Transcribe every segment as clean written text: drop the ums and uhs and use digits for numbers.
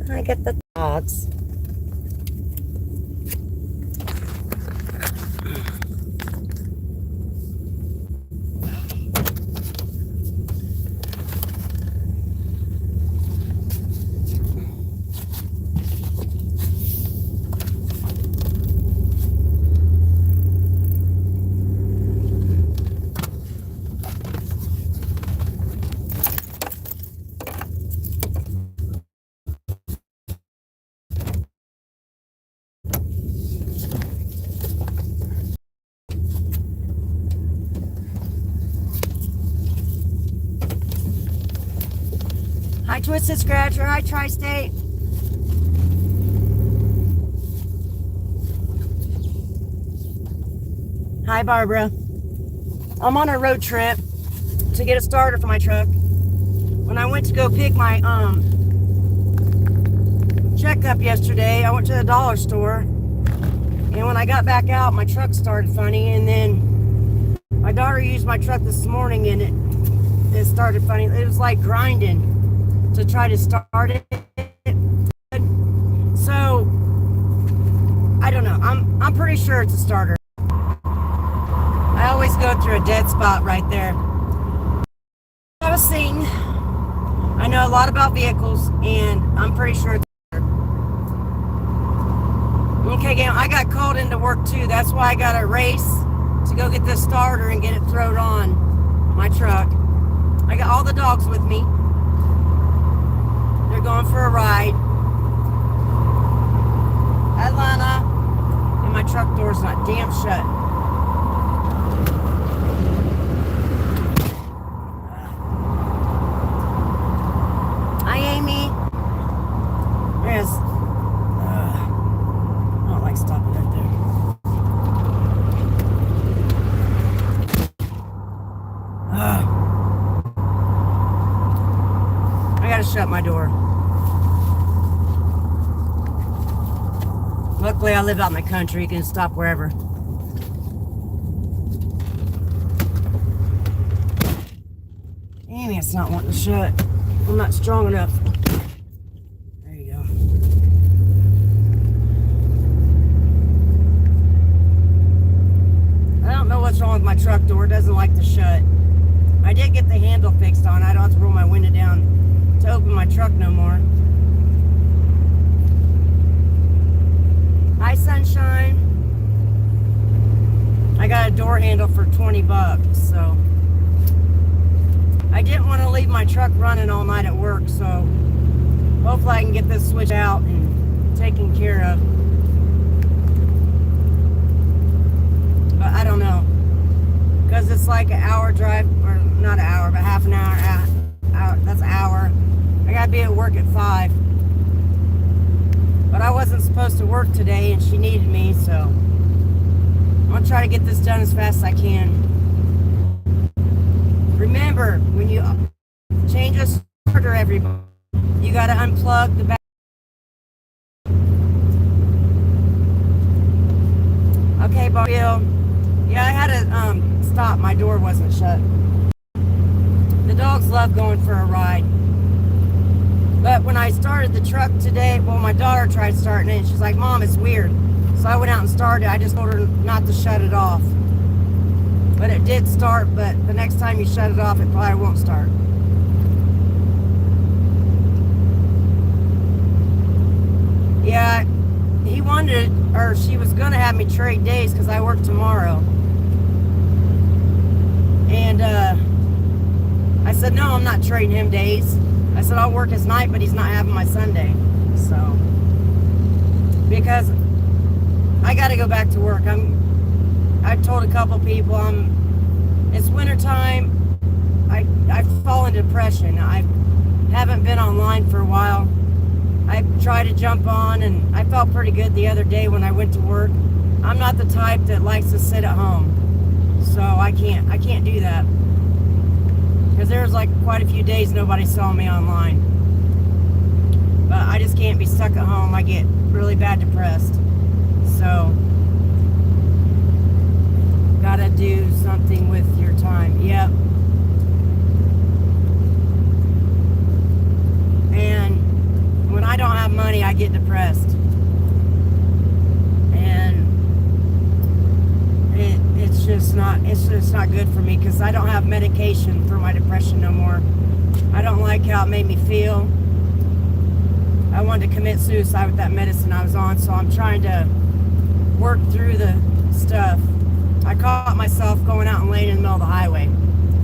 I get the dogs. Hi, Twisted Scratcher. Hi, Tri-State. Hi, Barbara. I'm on a road trip to get a starter for my truck. When I went to go pick my checkup yesterday, I went to the dollar store. And when I got back out, my truck started funny. And then my daughter used my truck this morning and it started funny. It was like grinding to try to start it. So I don't know. I'm pretty sure it's a starter. I always go through a dead spot right there. I was saying, I know a lot about vehicles, and I'm pretty sure it's a starter. Okay, gang, I got called into work too. That's why I got a race to go get this starter and get it thrown on my truck. I got all the dogs with me. They're going for a ride. Atlanta, and my truck door's not damn shut. Hi, Amy. There's. I don't like stopping right there. I gotta shut my door. Luckily, I live out in the country. You can stop wherever. Damn, it's not wanting to shut. I'm not strong enough. There you go. I don't know what's wrong with my truck door. It doesn't like to shut. I did get the handle fixed on. I don't have to roll my window down to open my truck no more. Hi, sunshine. I got a door handle for 20 bucks, so I didn't want to leave my truck running all night at work, so hopefully I can get this switched out and taken care of. But I don't know, because it's like an hour drive, or not an hour, but half an hour. That's an hour. I gotta be at work at 5. But I wasn't supposed to work today, and she needed me, so I'm going to try to get this done as fast as I can. Remember, when you change a starter, everybody, you got to unplug the back. Okay, Bill. Yeah, I had to stop. My door wasn't shut. The dogs love going for a ride. But when I started the truck today, well, my daughter tried starting it, and she's like, Mom, it's weird. So I went out and started it. I just told her not to shut it off. But it did start, but the next time you shut it off, it probably won't start. Yeah, he wanted, or she was going to have me trade days because I work tomorrow. And I said, no, I'm not trading him days. I said, I'll work his night, but he's not having my Sunday. So, because I got to go back to work. I told a couple people, it's winter time. I fall into depression. I haven't been online for a while. I tried to jump on, and I felt pretty good the other day when I went to work. I'm not the type that likes to sit at home, so I can't do that. Because there was like quite a few days nobody saw me online. But I just can't be stuck at home. I get really bad depressed. So, gotta do something with your time. Yep. And when I don't have have money, I get depressed. And it's just not good for me because I don't have medication for my depression no more. I don't like how it made me feel. I wanted to commit suicide with that medicine I was on, so I'm trying to work through the stuff. I caught myself going out and laying in the middle of the highway.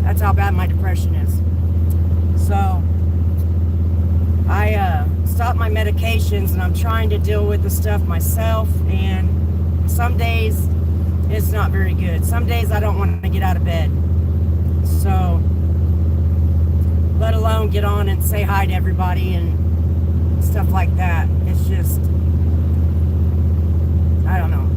That's how bad my depression is. So I stopped my medications and I'm trying to deal with the stuff myself, and some days it's not very good. Some days I don't want to get out of bed. So let alone get on and say hi to everybody and stuff like that. It's just, I don't know.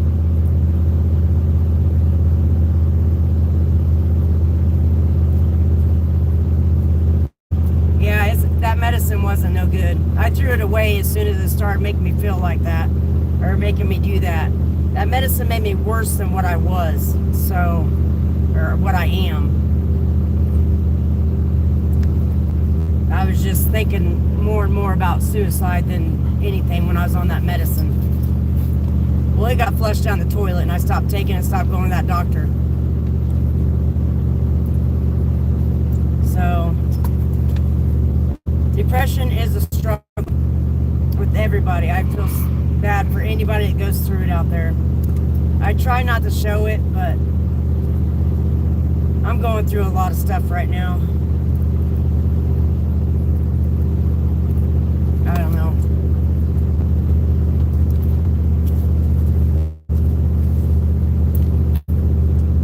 Yeah, that medicine wasn't no good. I threw it away as soon as it started making me feel like that, or making me do that. That medicine made me worse than what I was, so, or what I am. I was just thinking more and more about suicide than anything when I was on that medicine. Well, it got flushed down the toilet and I stopped taking it and stopped going to that doctor. So, depression is a struggle with everybody. I feel bad for anybody that goes through it out there. I try not to show it, but I'm going through a lot of stuff right now. I don't know.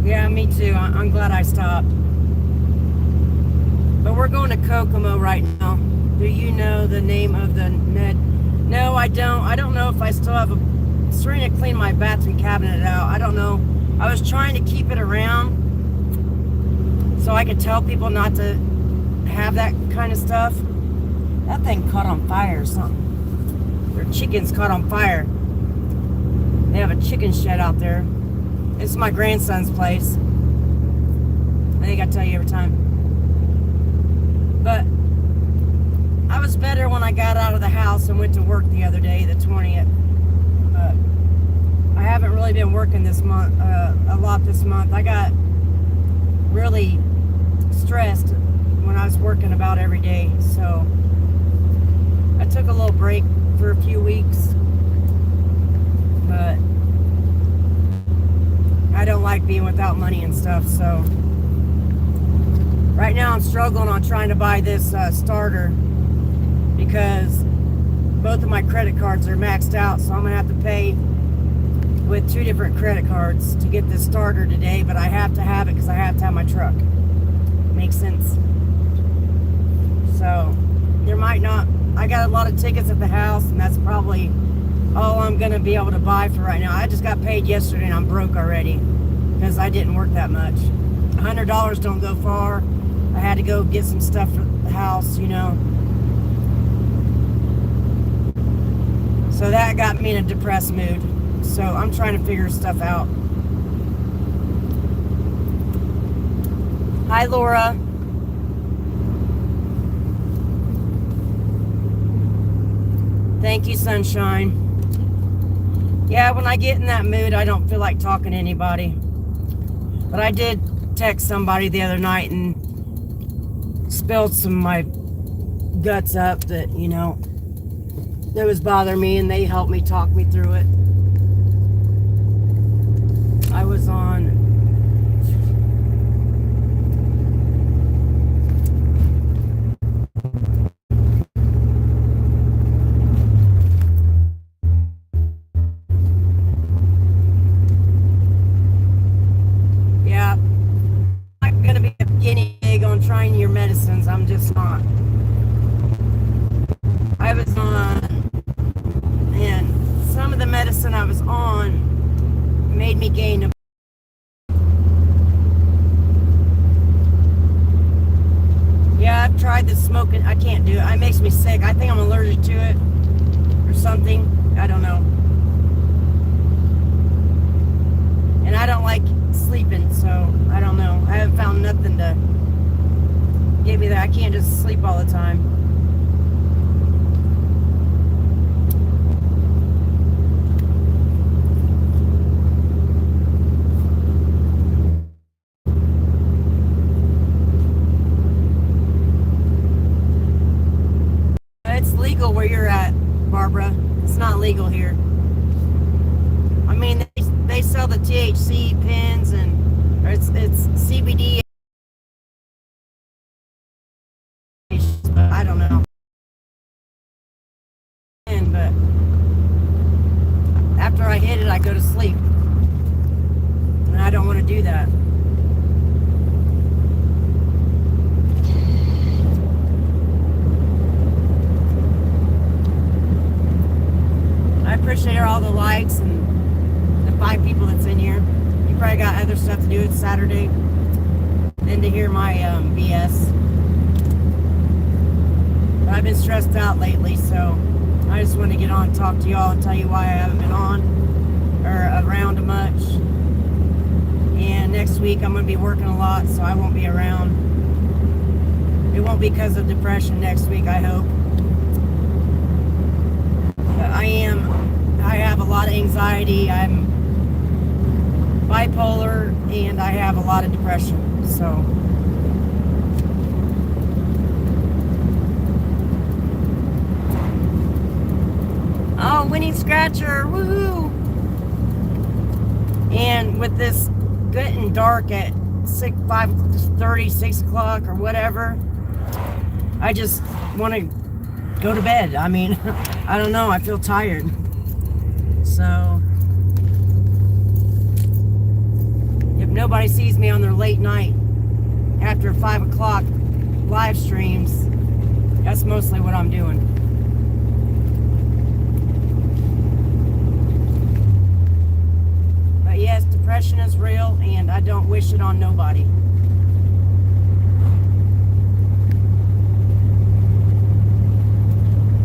Yeah, me too. I'm glad I stopped. But we're going to Kokomo right now. Do you know the name of the med? No, I don't. I don't know if I still have a... Serena cleaned my bathroom cabinet out. I don't know. I was trying to keep it around so I could tell people not to have that kind of stuff. That thing caught on fire or something. Their chickens caught on fire. They have a chicken shed out there. This is my grandson's place. I think I tell you every time. But I was better when I got out of the house and went to work the other day, the 20th. I haven't really been working this month, a lot this month. I got really stressed when I was working about every day. So I took a little break for a few weeks. But I don't like being without money and stuff, so right now I'm struggling on trying to buy this starter because both of my credit cards are maxed out, so I'm gonna have to pay with 2 different credit cards to get this starter today, but I have to have it because I have to have my truck. Makes sense. So there might not, I got a lot of tickets at the house, and that's probably all I'm gonna be able to buy for right now. I just got paid yesterday and I'm broke already because I didn't work that much. $100 don't go far. I had to go get some stuff for the house, you know. So that got me in a depressed mood. So I'm trying to figure stuff out. Hi, Laura. Thank you, sunshine. Yeah, when I get in that mood, I don't feel like talking to anybody. But I did text somebody the other night and spilled some of my guts up that, you know, that was bothering me, and they helped me talk me through it. I was on... Yeah, I'm not going to be a guinea pig on trying your medicines. I'm just not. I was on, and some of the medicine I was on made me gain a... Yeah, I've tried the smoking. I can't do it. It makes me sick. I think I'm allergic to it or something. I don't know. And I don't like sleeping, so I don't know. I haven't found nothing to give me that. I can't just sleep all the time. legal where you're at, Barbara. It's not legal here. I mean, they sell the THC pins and it's CBD. I don't know. But after I hit it, I go to sleep. And I don't want to do that. I appreciate all the likes and the 5 people that's in here. You probably got other stuff to do. It's Saturday. Than to hear my BS. But I've been stressed out lately, so I just want to get on and talk to y'all and tell you why I haven't been on or around much. And next week I'm going to be working a lot, so I won't be around. It won't be because of depression next week, I hope. But I have a lot of anxiety. I'm bipolar and I have a lot of depression, so. Oh, Winnie Scratcher, woohoo! And with this getting dark at 5:30, 6 o'clock or whatever, I just want to go to bed. I mean, I don't know, I feel tired. So, if nobody sees me on their late night after 5 o'clock live streams, that's mostly what I'm doing. But yes, depression is real and I don't wish it on nobody.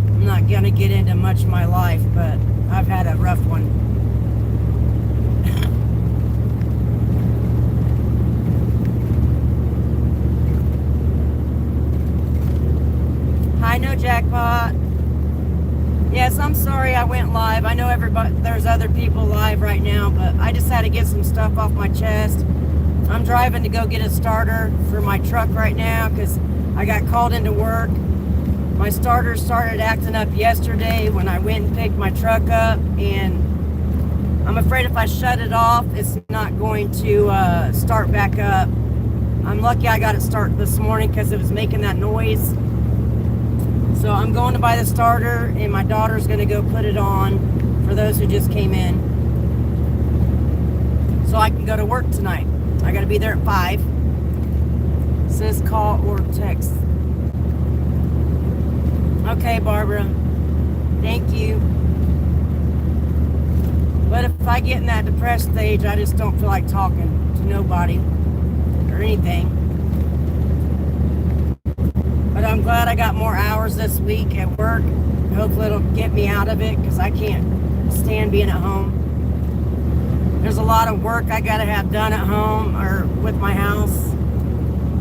I'm not going to get into much of my life, but I've had a rough one. Hi, no jackpot. Yes, I'm sorry I went live. I know there's other people live right now, but I just had to get some stuff off my chest. I'm driving to go get a starter for my truck right now because I got called into work. My starter started acting up yesterday when I went and picked my truck up, and I'm afraid if I shut it off, it's not going to start back up. I'm lucky I got it started this morning because it was making that noise. So I'm going to buy the starter, and my daughter's going to go put it on for those who just came in, so I can go to work tonight. I got to be there at 5. It says call or text. Okay, Barbara. Thank you. But if I get in that depressed stage, I just don't feel like talking to nobody or anything. But I'm glad I got more hours this week at work. Hopefully it'll get me out of it because I can't stand being at home. There's a lot of work I gotta have done at home or with my house.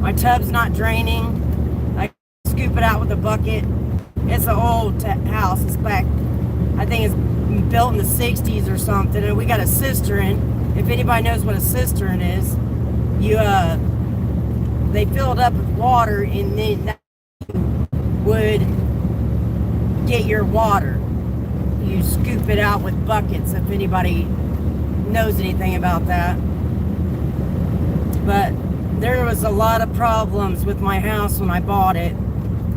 My tub's not draining. I scoop it out with a bucket. It's an old house. It's back, I think it's built in the 60s or something. And we got a cistern. If anybody knows what a cistern is, they fill it up with water and then that would get your water. You scoop it out with buckets if anybody knows anything about that. But there was a lot of problems with my house when I bought it,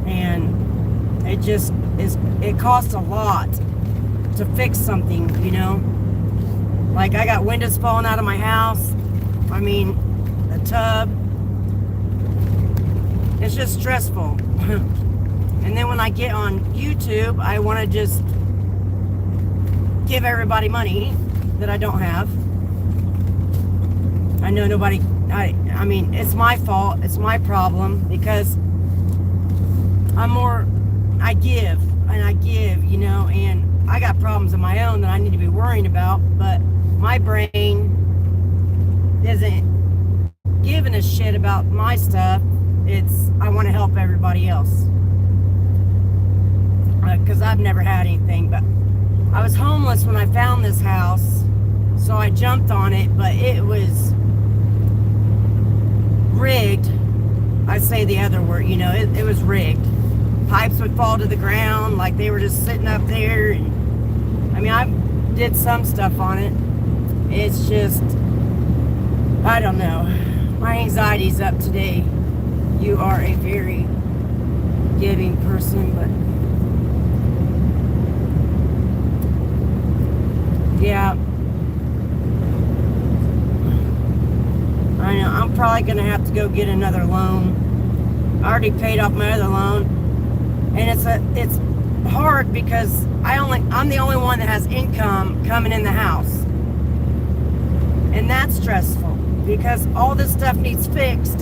and it costs a lot to fix something, you know. Like I got windows falling out of my house. I mean, the tub. It's just stressful. And then when I get on YouTube, I want to just give everybody money that I don't have. I know nobody, I mean, it's my fault. It's my problem because I give and I give, you know, and I got problems of my own that I need to be worrying about, but my brain isn't giving a shit about my stuff. I want to help everybody else. Because I've never had anything, but I was homeless when I found this house, so I jumped on it, but it was rigged. I say the other word, you know, it was rigged. pipes would fall to the ground like they were just sitting up there. And I mean, I did some stuff on it. It's just, I don't know. My anxiety's up today. You are a very giving person, but yeah. I know, I'm probably going to have to go get another loan. I already paid off my other loan. And it's hard because I'm the only one that has income coming in the house. And that's stressful because all this stuff needs fixed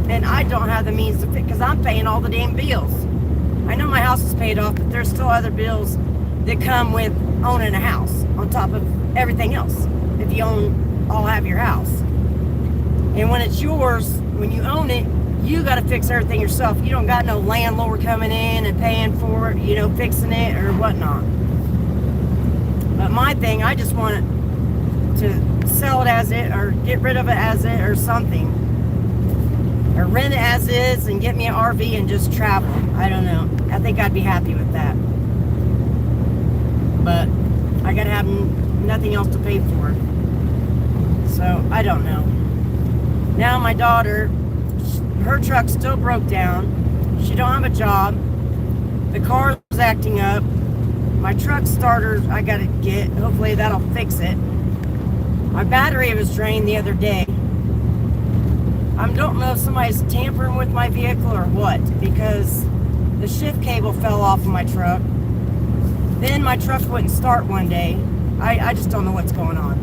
and I don't have the means to fix because I'm paying all the damn bills. I know my house is paid off, but there's still other bills that come with owning a house on top of everything else if you all have your house. And when it's yours, when you own it, you got to fix everything yourself. You don't got no landlord coming in and paying for it, fixing it or whatnot. But my thing, I just want to sell it as it or get rid of it as it or something. Or rent it as is and get me an RV and just travel. I don't know. I think I'd be happy with that. But I got to have nothing else to pay for. So, I don't know. Now my daughter, her truck still broke down. She don't have a job. The car is acting up. My truck starter I got to get. Hopefully that'll fix it. My battery was drained the other day. I don't know if somebody's tampering with my vehicle or what, because the shift cable fell off of my truck. Then my truck wouldn't start one day. I just don't know what's going on.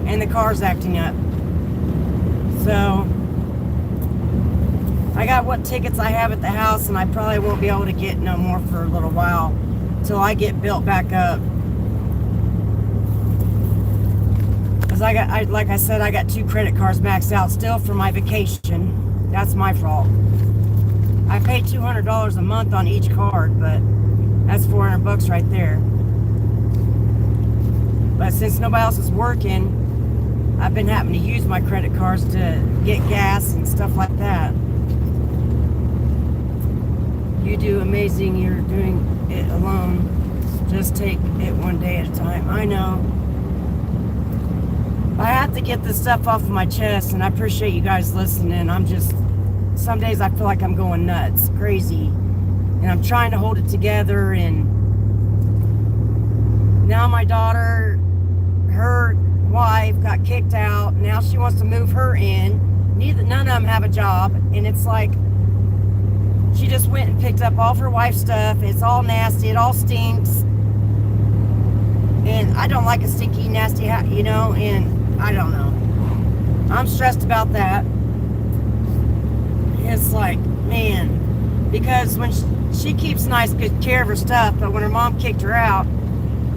And the car's acting up. So, I got what tickets I have at the house, and I probably won't be able to get no more for a little while till I get built back up. Because like I said, I got 2 credit cards maxed out still for my vacation. That's my fault. I pay $200 a month on each card, but that's $400 right there. But since nobody else is working, I've been having to use my credit cards to get gas and stuff like that. You do amazing. You're doing it alone. Just take it one day at a time. I know. I have to get this stuff off of my chest, and I appreciate you guys listening. Some days I feel like I'm going nuts, crazy. And I'm trying to hold it together, and now my daughter, her wife got kicked out. Now she wants to move her in. None of them have a job, and it's like she just went and picked up all of her wife's stuff. It's all nasty. It all stinks. And I don't like a stinky, nasty house, and I don't know. I'm stressed about that. It's like, man, because when she keeps nice, good care of her stuff, but when her mom kicked her out,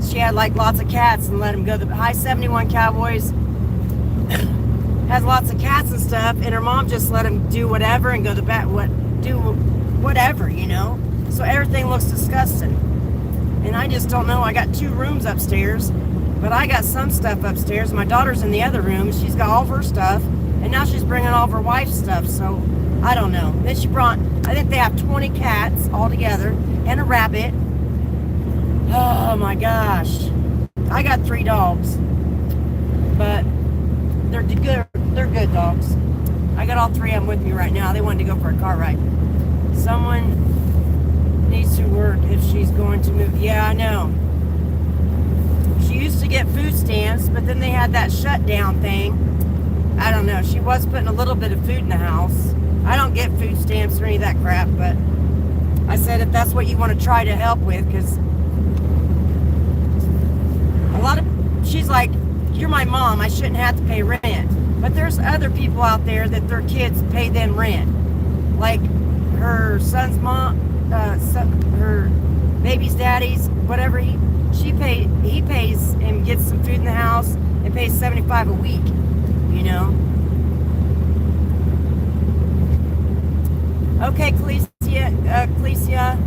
she had like lots of cats and let them go. The High 71 Cowboys has lots of cats and stuff, and her mom just let them do whatever and go to bat, do whatever, So everything looks disgusting. And I just don't know. I got 2 rooms upstairs, but I got some stuff upstairs. My daughter's in the other room. She's got all of her stuff, and now she's bringing all of her wife's stuff. So I don't know. Then she brought, I think they have 20 cats all together and a rabbit. Oh my gosh. I got 3 dogs, but they're good. They're good dogs. I got all 3 of them with me right now. They wanted to go for a car ride. Someone needs to work if she's going to move. Yeah, I know. She used to get food stamps, but then they had that shutdown thing. I don't know. She was putting a little bit of food in the house. I don't get food stamps or any of that crap, but I said if that's what you want to try to help with, because she's like, you're my mom, I shouldn't have to pay rent. But there's other people out there that their kids pay them rent. Like her son's mom, her baby's daddy's, whatever, he pays and gets some food in the house and pays $75 a week, Okay, Clecia,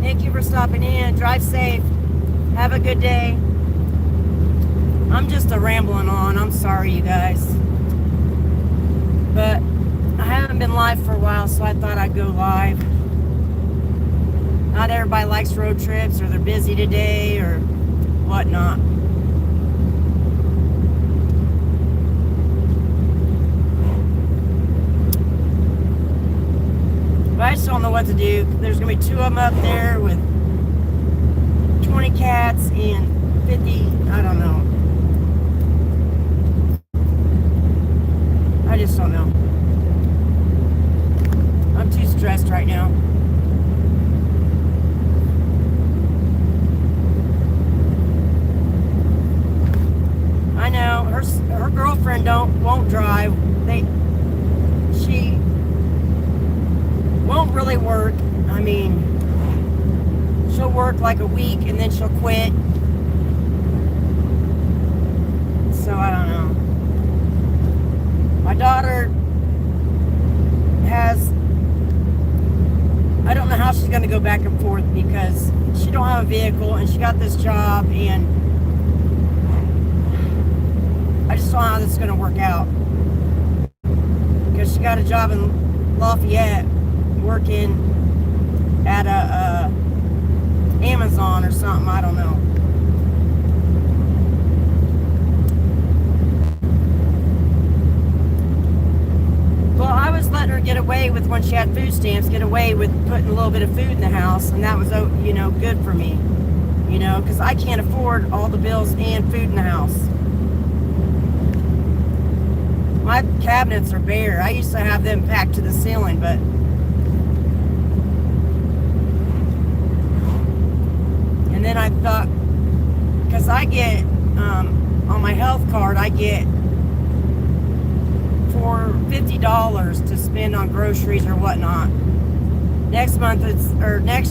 thank you for stopping in. Drive safe. Have a good day. I'm just rambling on. I'm sorry, you guys. But I haven't been live for a while, so I thought I'd go live. Not everybody likes road trips, or they're busy today, or whatnot. But I just don't know what to do. There's going to be 2 of them up there with 20 cats and 50, I don't know. I just don't know. I'm too stressed right now. I know her girlfriend won't drive. She won't really work. I mean, she'll work like a week and then she'll quit. So I don't know. My daughter I don't know how she's going to go back and forth because she don't have a vehicle and she got this job, and I just don't know how this is going to work out. Because she got a job in Lafayette working at a Amazon or something, I don't know. Well, I was letting her get away with, when she had food stamps, get away with putting a little bit of food in the house, and that was, good for me, because I can't afford all the bills and food in the house. My cabinets are bare. I used to have them packed to the ceiling, but and then I thought, because I get on my health card, I get for $50 to spend on groceries or whatnot. Next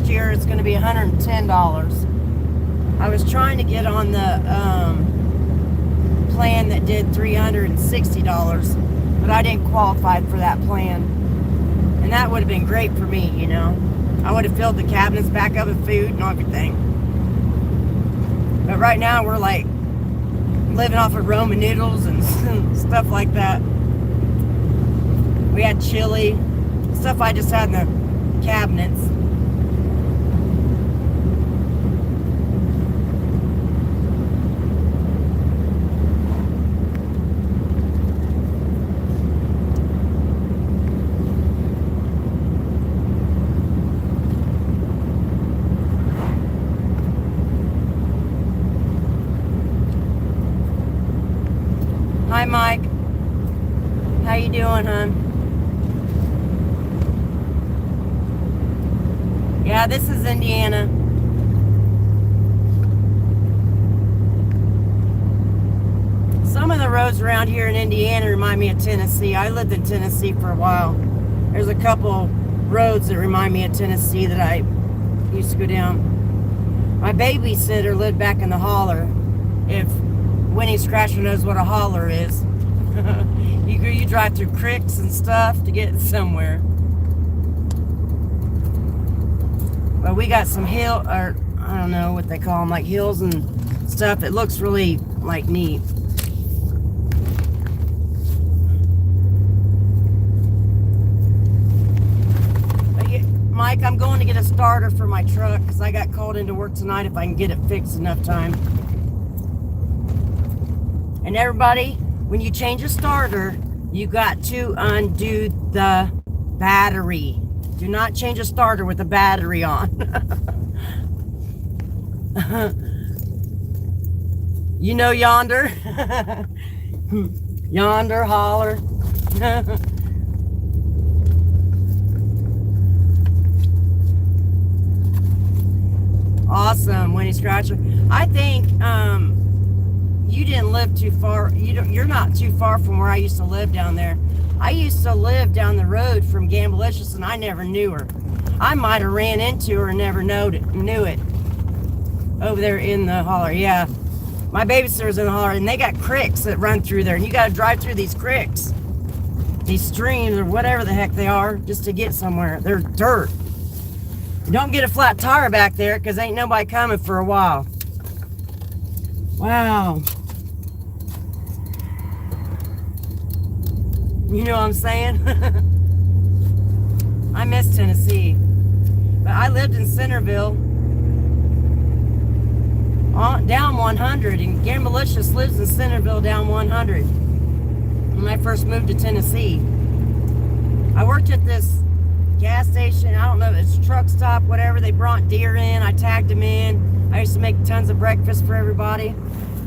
year it's going to be $110. I was trying to get on the plan that did $360, but I didn't qualify for that plan, and that would have been great for me. I would have filled the cabinets back up with food and everything. But right now we're like living off of Roman noodles and stuff like that. We had chili, stuff I just had in the cabinets. Hi, Mike. How you doing, hon? Yeah, this is Indiana. Some of the roads around here in Indiana remind me of Tennessee. I lived in Tennessee for a while. There's a couple roads that remind me of Tennessee that I used to go down. My babysitter lived back in the holler. If Winnie Scratcher knows what a holler is. You drive through creeks and stuff to get somewhere. But we got some or I don't know what they call them, like hills and stuff. It looks really like neat. But yeah, Mike, I'm going to get a starter for my truck because I got called into work tonight if I can get it fixed enough time. And everybody, when you change a starter, you got to undo the battery. Do not change a starter with a battery on. Yonder. Yonder, holler. Awesome, Winnie Scratcher. I think you didn't live too far. You're not too far from where I used to live down there. I used to live down the road from Gamblicious, and I never knew her. I might have ran into her and never knew it. Over there in the holler, yeah. My babysitter's in the holler, and they got creeks that run through there, and you got to drive through these creeks, these streams, or whatever the heck they are, just to get somewhere. They're dirt. Don't get a flat tire back there, because ain't nobody coming for a while. Wow. You know what I'm saying? I miss Tennessee. But I lived in Centerville, down 100, and Gary Malicious lives in Centerville down 100. When I first moved to Tennessee, I worked at this gas station. I don't know if it's truck stop, whatever. They brought deer in. I tagged them in. I used to make tons of breakfast for everybody.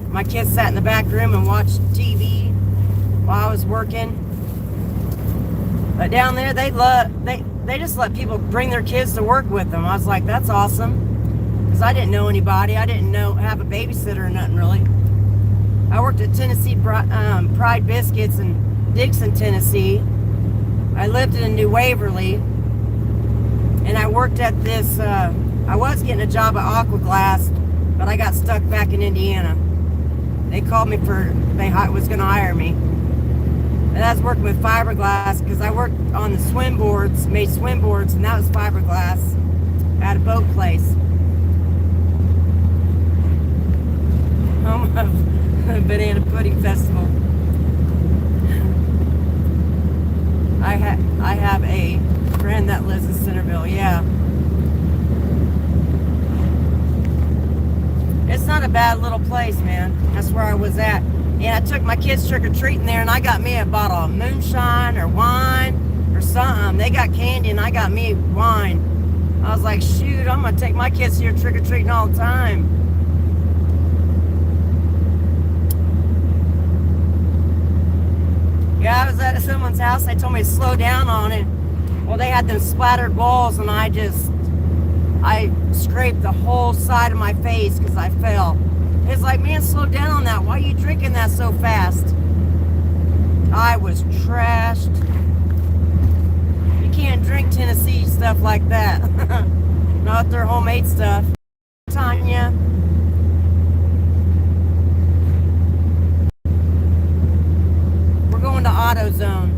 My kids sat in the back room and watched TV while I was working. But down there, they just let people bring their kids to work with them. I was like, that's awesome, because I didn't know anybody. I didn't have a babysitter or nothing really. I worked at Tennessee Pride Biscuits in Dixon, Tennessee. I lived in New Waverly, and I worked at this. I was getting a job at Aqua Glass, but I got stuck back in Indiana. They called me was going to hire me. And I was working with fiberglass, because I worked on the swim boards, made swim boards, and that was fiberglass at a boat place. Home of Banana Pudding Festival. I have a friend that lives in Centerville, yeah. It's not a bad little place, man. That's where I was at. And I took my kids trick-or-treating there, and I got me a bottle of moonshine or wine or something. They got candy, and I got me wine. I was like, shoot, I'm going to take my kids here trick-or-treating all the time. Yeah, I was at someone's house. They told me to slow down on it. Well, they had them splattered balls, and I scraped the whole side of my face because I fell. It's like, man, slow down on that. Why are you drinking that so fast? I was trashed. You can't drink Tennessee stuff like that. Not their homemade stuff. Tanya. We're going to AutoZone.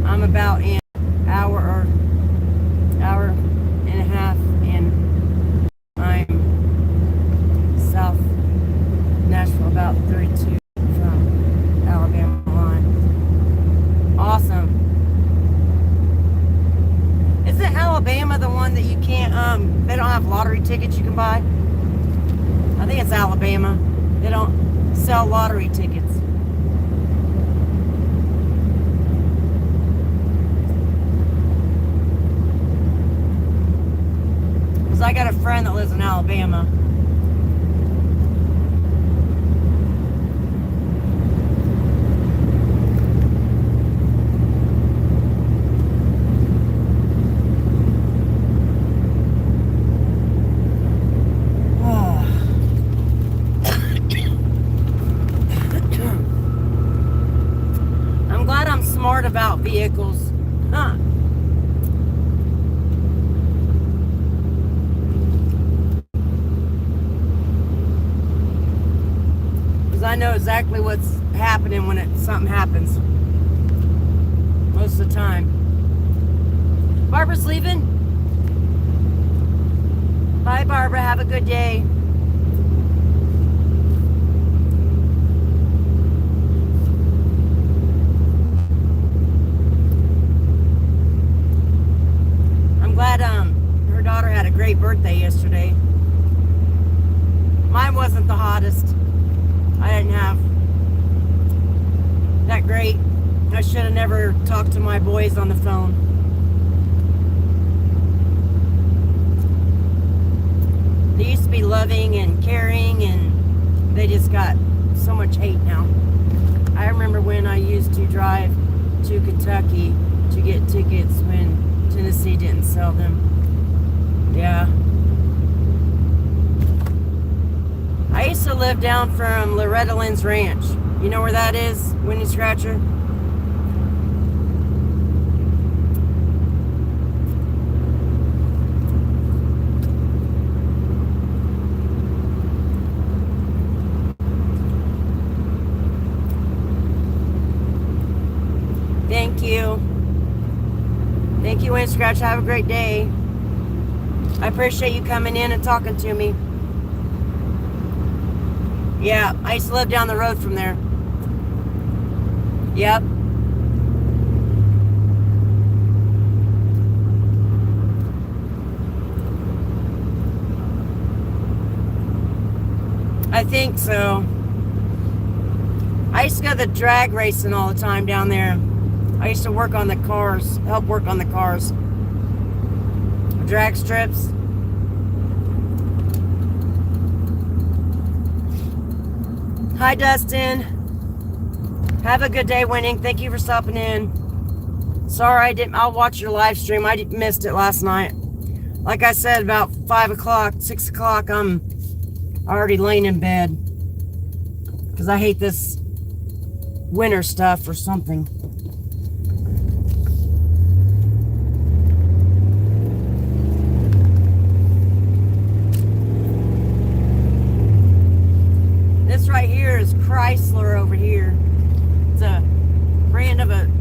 I'm about in an hour and a half, and I'm south Nashville, about 32 from Alabama line. Awesome. Isn't Alabama the one that you can't, they don't have lottery tickets you can buy? I think it's Alabama. They don't sell lottery tickets. Because I got a friend that lives in Alabama. Smart about vehicles. Huh. Because I know exactly what's happening when something happens. Most of the time. Barbara's leaving. Bye, Barbara. Have a good day. Her daughter had a great birthday yesterday. Mine wasn't the hottest. I didn't have that great. I should have never talked to my boys on the phone. They used to be loving and caring, and they just got so much hate now. I remember when I used to drive to Kentucky to get tickets when Tennessee didn't sell them. Yeah. I used to live down from Loretta Lynn's Ranch. You know where that is? Windy Scratcher? Thank you. Thank you, Windy Scratcher. Have a great day. I appreciate you coming in and talking to me. Yeah, I used to live down the road from there. Yep. I think so. I used to go the drag racing all the time down there. I used to work on the cars, help work on the cars. Drag strips. Hi, Dustin. Have a good day, Winning. Thank you for stopping in. Sorry, I'll watch your live stream. I missed it last night. Like I said, about 5 o'clock, 6 o'clock, I'm already laying in bed. Because I hate this winter stuff or something. This right here is Chrysler over here. It's a brand of a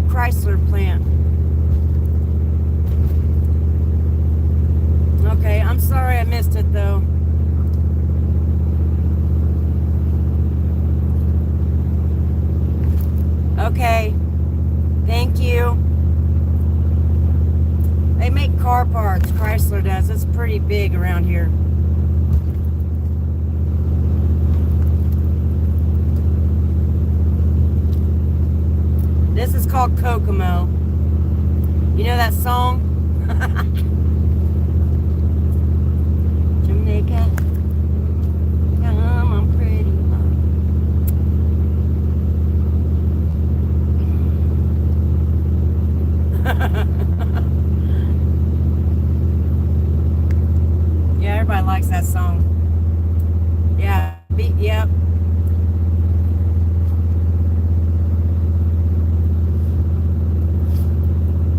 Chrysler plant. Okay, I'm sorry I missed it though. Okay, thank you. They make car parts, Chrysler does. It's pretty big around here. This is called Kokomo. You know that song? Jamaica, come on, pretty mom. Yeah, everybody likes that song. Yeah, yep.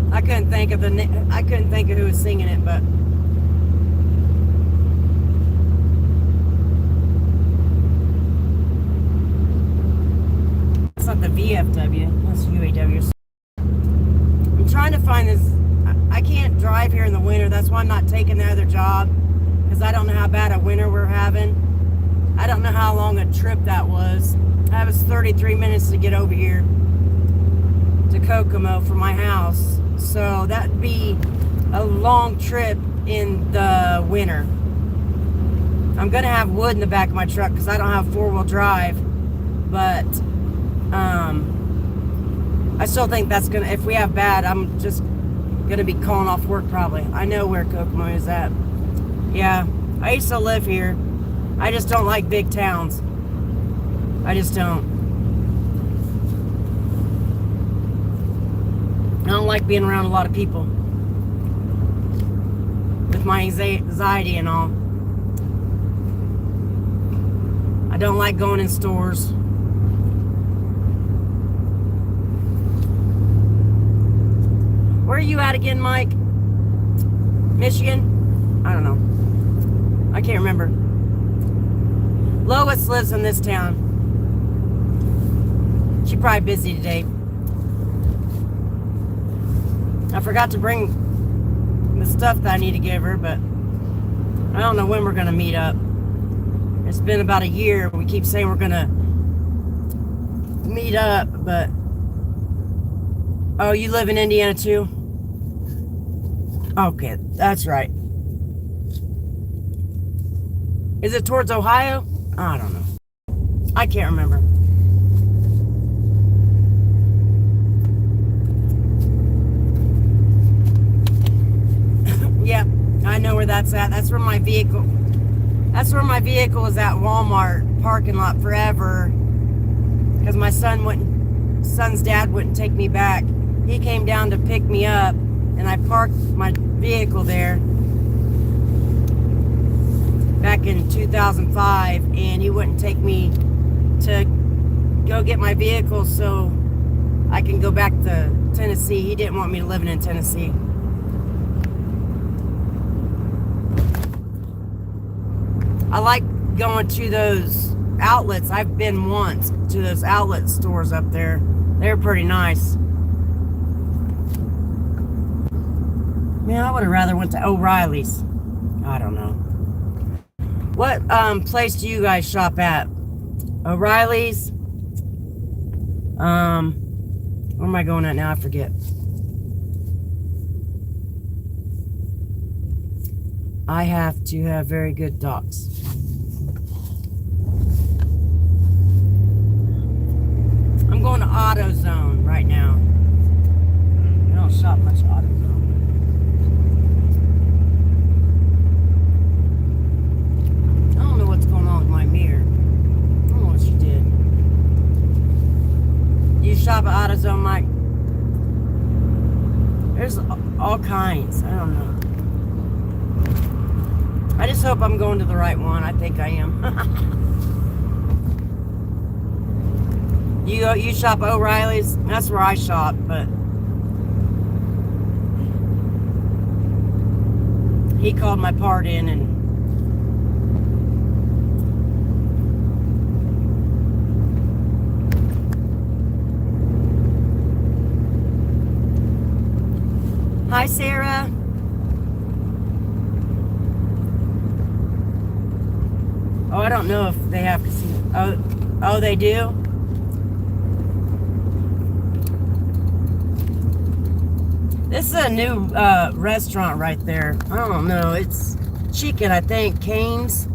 I couldn't think of who was singing it, but it's not the VFW. That's UAW. I'm trying to find this. I can't drive here in the winter. That's why I'm not taking the other job, because I don't know how bad a winter we're having. I don't know how long a trip that was. That was 33 minutes to get over here to Kokomo from my house. So that'd be a long trip in the winter. I'm gonna have wood in the back of my truck because I don't have four-wheel drive, but I still think that's gonna, if we have bad, I'm just gonna be calling off work probably. I know where Kokomo is at. Yeah, I used to live here. I just don't like big towns. I just don't. I don't like being around a lot of people with my anxiety and all. I don't like going in stores. Where are you at again, Mike? Michigan? I don't know. I can't remember. Lois lives in this town. She's probably busy today. I forgot to bring the stuff that I need to give her, but I don't know when we're going to meet up. It's been about a year. We keep saying we're going to meet up, but... Oh, you live in Indiana too? Okay, that's right. Is it towards Ohio? I don't know. I can't remember. Yep, I know where that's at. That's where my vehicle was at Walmart parking lot forever. Because my son's dad wouldn't take me back. He came down to pick me up, and I parked my vehicle there back in 2005, and he wouldn't take me to go get my vehicle so I can go back to Tennessee. He didn't want me living in Tennessee. I like going to those outlets. I've been once to those outlet stores up there. They're pretty nice. Man, I would have rather went to O'Reilly's. I don't know. What place do you guys shop at? O'Reilly's? Where am I going at now? I forget. I have to have very good docks. I'm going to AutoZone right now. I don't shop much AutoZone. I don't know what's going on with my mirror. I don't know what she did. You shop at AutoZone, Mike? There's all kinds. I don't know. I just hope I'm going to the right one. I think I am. You shop O'Reilly's? That's where I shop, but he called my part in and hi, Sarah. Oh, I don't know if they have casino. Oh, they do? This is a new restaurant right there. I don't know. It's chicken, I think. Cane's.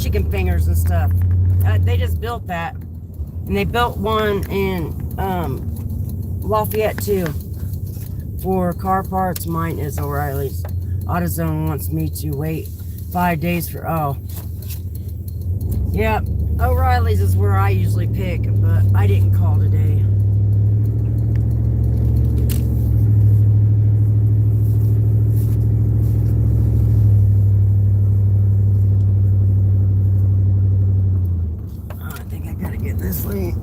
Chicken fingers and stuff. They just built that. And they built one in Lafayette, too. For car parts, mine is O'Reilly's. AutoZone wants me to wait 5 days for, oh. Yeah, O'Reilly's is where I usually pick, but I didn't call today. Oh, I think I gotta get this late.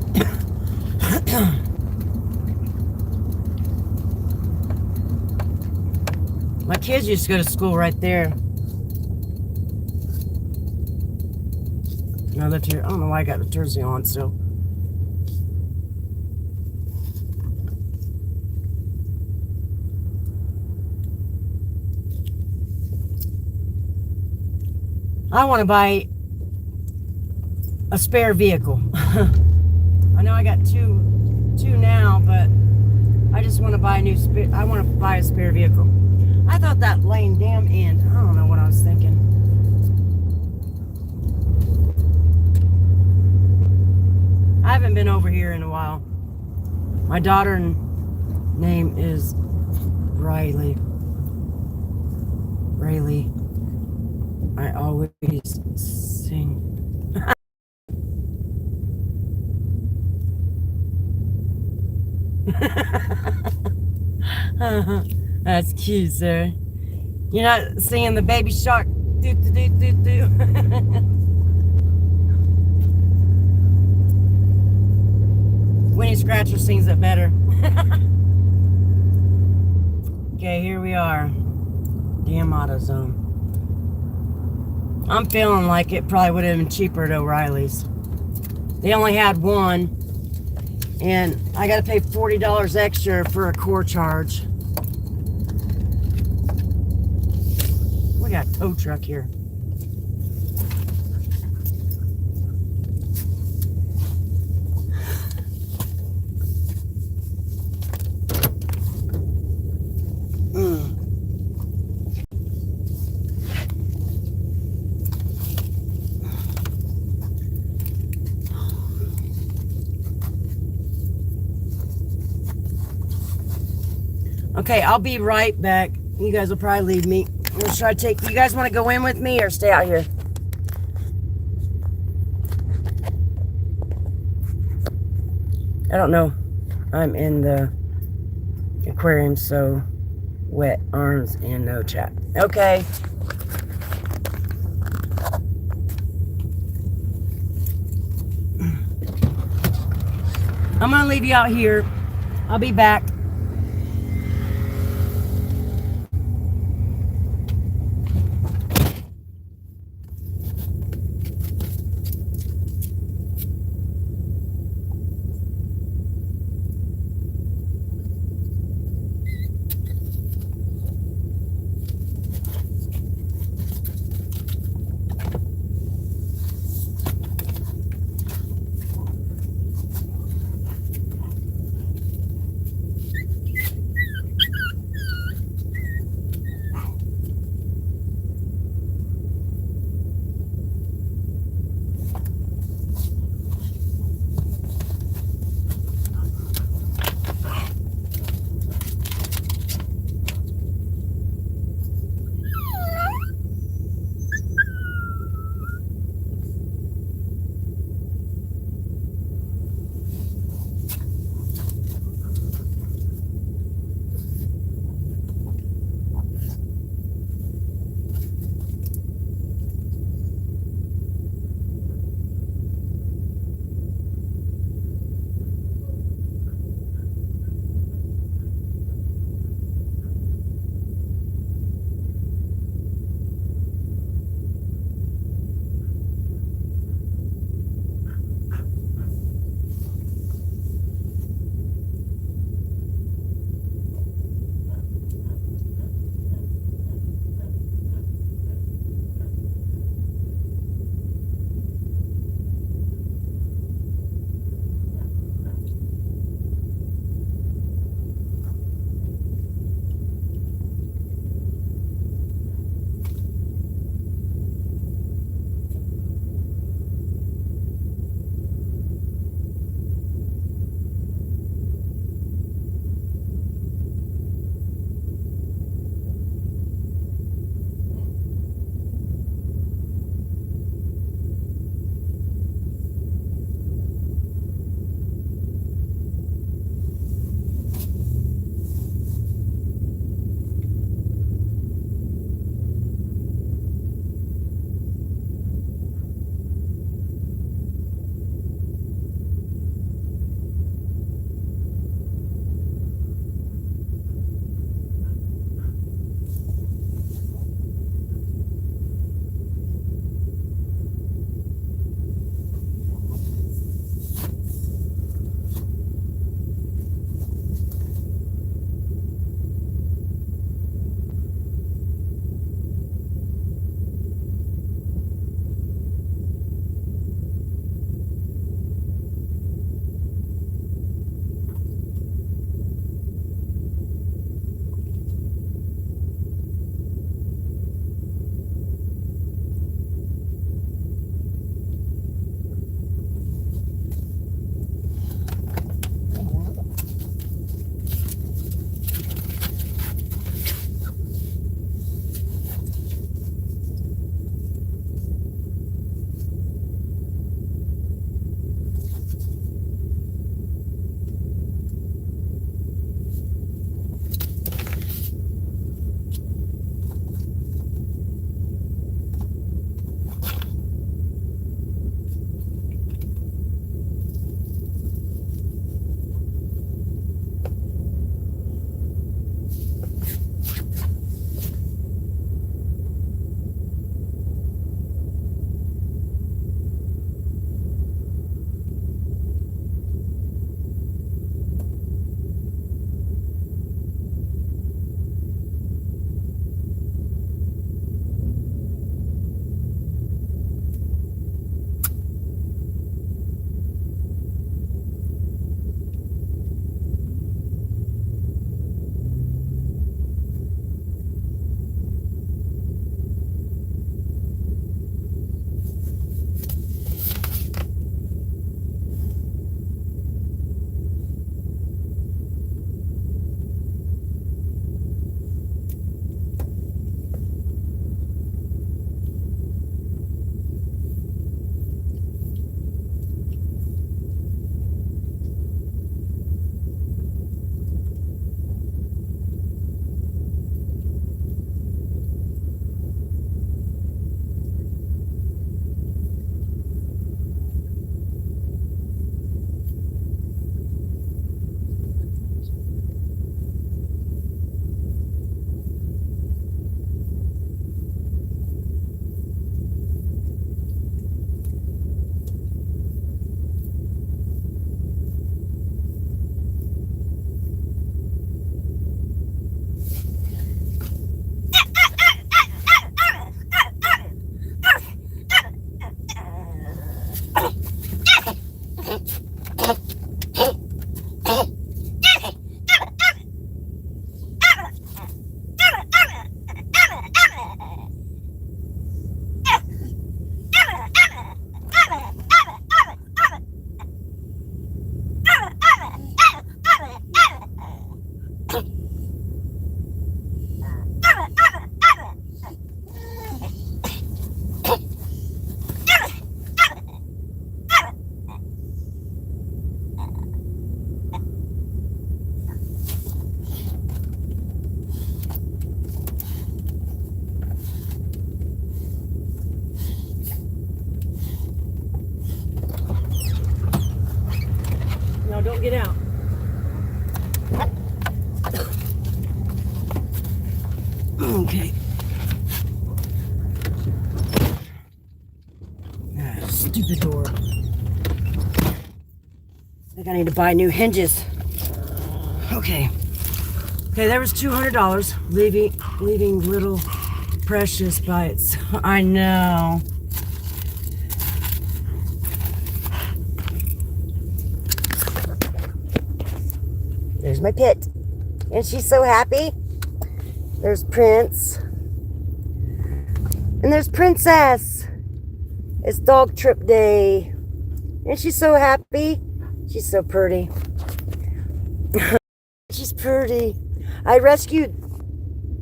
My kids used to go to school right there. I lived here. I don't know why I got the jersey on still. I want to buy a spare vehicle. I know I got two now, but I just want to buy a new I want to buy a spare vehicle. I thought that lane damn end. I don't know what I was thinking. I haven't been over here in a while. My daughter's name is Riley. Riley. I always sing. That's cute, sir. You're not singing the Baby Shark. Do do do do do. Winnie Scratcher sings it better. Okay, here we are. Damn AutoZone. I'm feeling like it probably would have been cheaper at O'Reilly's. They only had one, and I got to pay $40 extra for a core charge. We got a tow truck here. Okay, I'll be right back. You guys will probably leave me. I'm gonna try to take. You guys want to go in with me or stay out here? I don't know. I'm in the aquarium, so wet arms and no chat. Okay. I'm gonna leave you out here. I'll be back. get out. Okay. Stupid door. I think I need to buy new hinges. Okay. Okay, there was $200 leaving little Precious by itself. I know. There's my pit. And she's so happy. There's Prince. And there's Princess. It's dog trip day. And she's so happy. She's so pretty. She's pretty. I rescued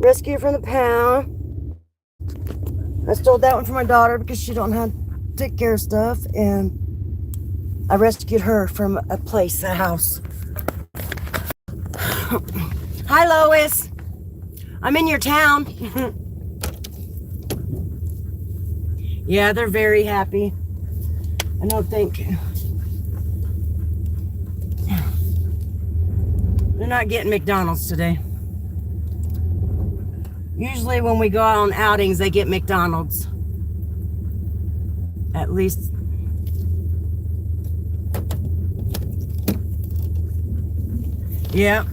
her from the pound. I stole that one from my daughter because she don't know how to take care of stuff. And I rescued her from a house. Hi, Lois. I'm in your town. Yeah, they're very happy. I don't think they're not getting McDonald's today. Usually when we go out on outings, they get McDonald's. At least. Yeah.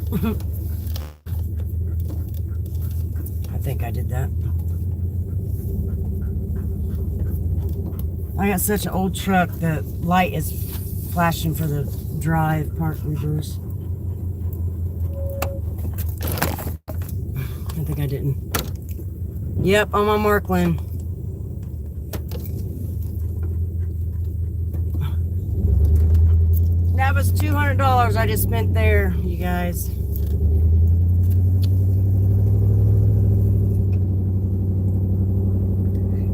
I think I did that. I got such an old truck, the light is flashing for the drive, park, reverse. I think I didn't. Yep, I'm on Markland. That was $200 I just spent there, you guys.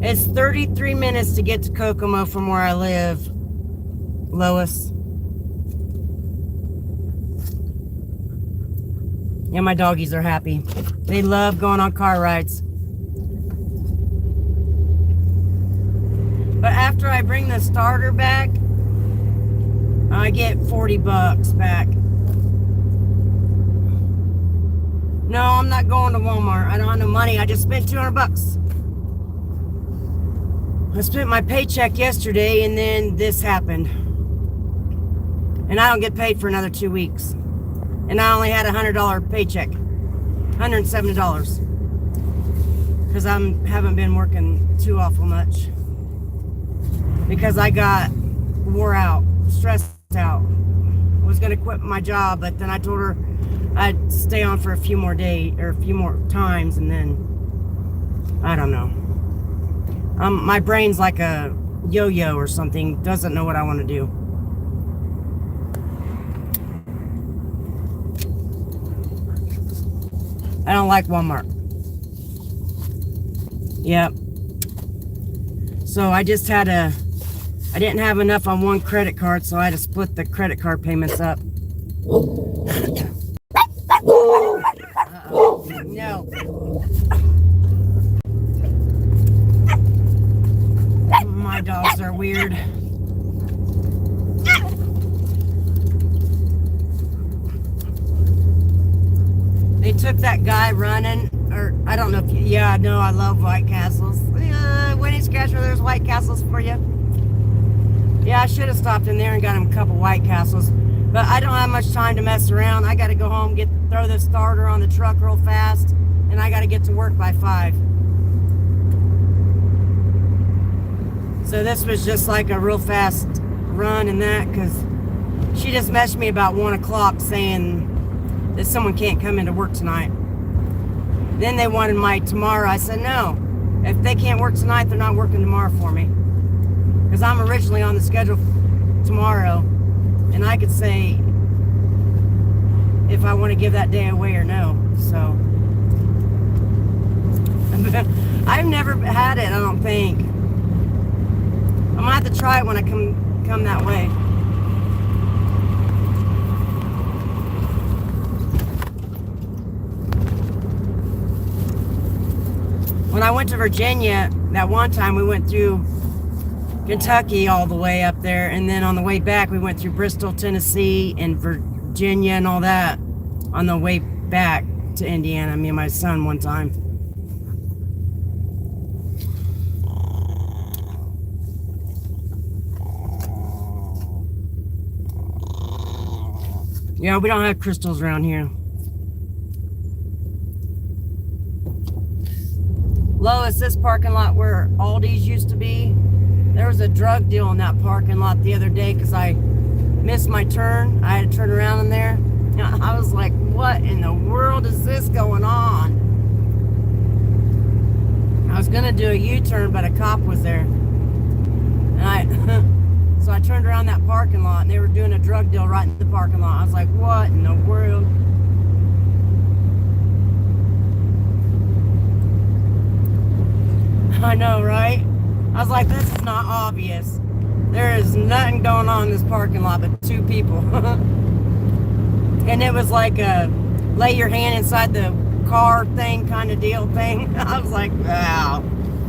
It's 33 minutes to get to Kokomo from where I live, Lois. Yeah, my doggies are happy. They love going on car rides. But after I bring the starter back, I get $40 back. No, I'm not going to Walmart. I don't have no money. I just spent $200. I spent my paycheck yesterday and then this happened. And I don't get paid for another 2 weeks. And I only had a $100 paycheck. $170. Because I haven't been working too awful much. Because I got wore out, stressed out. I was going to quit my job, but then I told her I'd stay on for a few more days, or a few more times, and then, I don't know. My brain's like a yo-yo or something, doesn't know what I want to do. I don't like Walmart. Yep. So I just had I didn't have enough on one credit card, so I had to split the credit card payments up. Uh-oh. No. My dogs are weird. They took that guy running, or I don't know if you, yeah, no, I love White Castles. Winnie Scratcher, there's White Castles for you. Yeah, I should have stopped in there and got him a couple White Castles, but I don't have much time to mess around. I got to go home, throw the starter on the truck real fast, and I got to get to work by 5. So this was just like a real fast run and that, because she just messaged me about 1 o'clock saying that someone can't come into work tonight. Then they wanted my tomorrow. I said, no, if they can't work tonight, they're not working tomorrow for me. Because I'm originally on the schedule tomorrow, and I could say if I want to give that day away or no. So I've never had it, I don't think. I'm gonna have to try it when I come that way. When I went to Virginia, that one time we went through Kentucky all the way up there, and then on the way back we went through Bristol, Tennessee, and Virginia and all that on the way back to Indiana, me and my son one time. Yeah, we don't have crystals around here. Lois, this parking lot where Aldi's used to be, there was a drug deal in that parking lot the other day because I missed my turn. I had to turn around in there. I was like, what in the world is this going on? I was going to do a U-turn, but a cop was there. And so I turned around that parking lot, and they were doing a drug deal right in the parking lot. I was like, what in the world? I know, right? I was like, this is not obvious. There is nothing going on in this parking lot but two people. And it was like a lay your hand inside the car thing kind of deal thing. I was like, wow,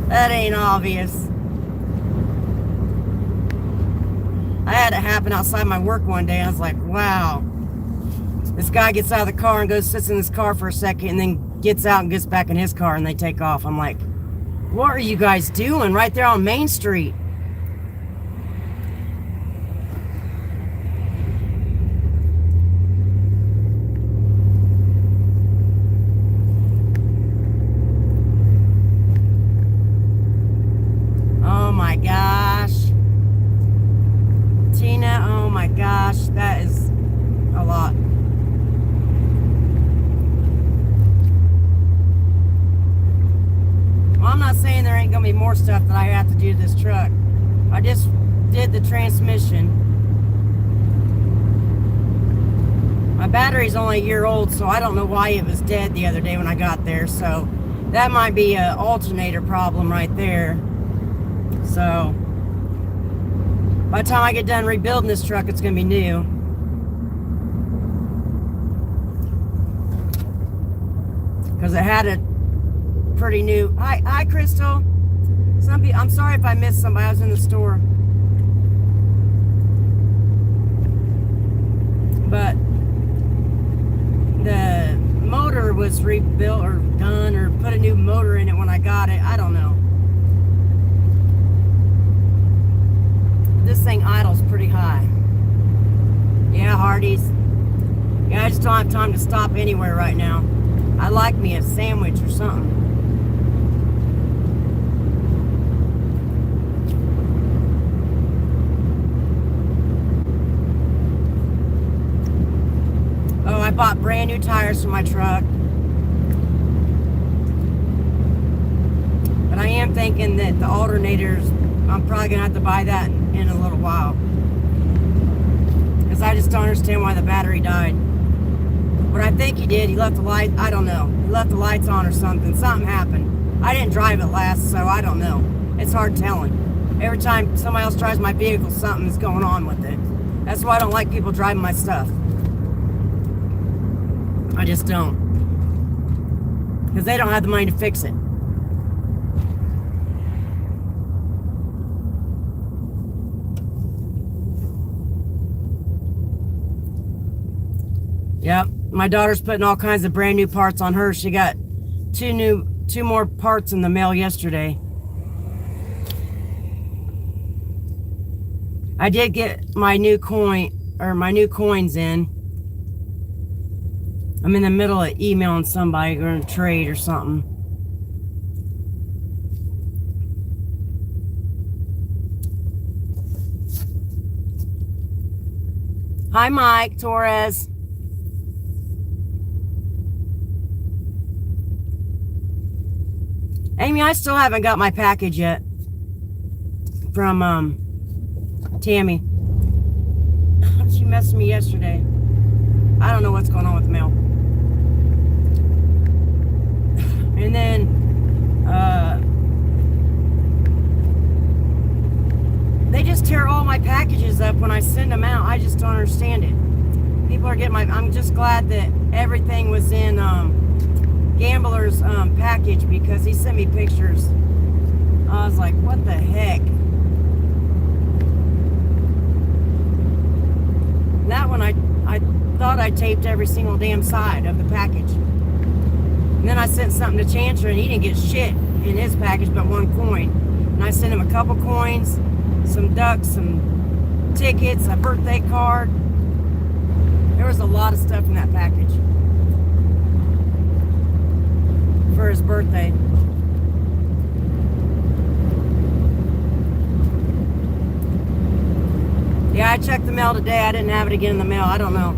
that ain't obvious. I had it happen outside my work one day. I was like, wow. This guy gets out of the car and goes, sits in his car for a second, and then gets out and gets back in his car, and they take off. I'm like, what are you guys doing right there on Main Street? Oh my gosh. Tina, oh my gosh, that is a lot. Well, I'm not saying there ain't gonna be more stuff that I have to do to this truck. I just did the transmission. My battery's only a year old, so I don't know why it was dead the other day when I got there. So that might be an alternator problem right there. So by the time I get done rebuilding this truck, it's gonna be new. Because it had a pretty new. Hi, Crystal. I'm sorry if I missed somebody. I was in the store. But the motor was rebuilt or done or put a new motor in it when I got it. I don't know. This thing idles pretty high. Yeah, Hardee's. Yeah, I just don't have time to stop anywhere right now. I like me a sandwich or something. Oh, I bought brand new tires for my truck. But I am thinking that the alternators, I'm probably going to have to buy that in a little while. Because I just don't understand why the battery died. What I think he did, he left the light, I don't know. He left the lights on or something. Something happened. I didn't drive it last, so I don't know. It's hard telling. Every time somebody else drives my vehicle, something's going on with it. That's why I don't like people driving my stuff. I just don't. Because they don't have the money to fix it. Yep, my daughter's putting all kinds of brand new parts on hers. She got two more parts in the mail yesterday. I did get my new coins in. I'm in the middle of emailing somebody going to trade or something. Hi, Mike Torres. Amy, I still haven't got my package yet from Tammy. She messaged me yesterday. I don't know what's going on with the mail. And then they just tear all my packages up when I send them out. I just don't understand it. People are getting I'm just glad that everything was in Gambler's package, because he sent me pictures. I was like, what the heck? I taped every single damn side of the package. And then I sent something to Chancer, and he didn't get shit in his package but one coin. And I sent him a couple coins, some ducks, some tickets, a birthday card. There was a lot of stuff in that package for his birthday. Yeah, I checked the mail today. I didn't have it again in the mail. I don't know.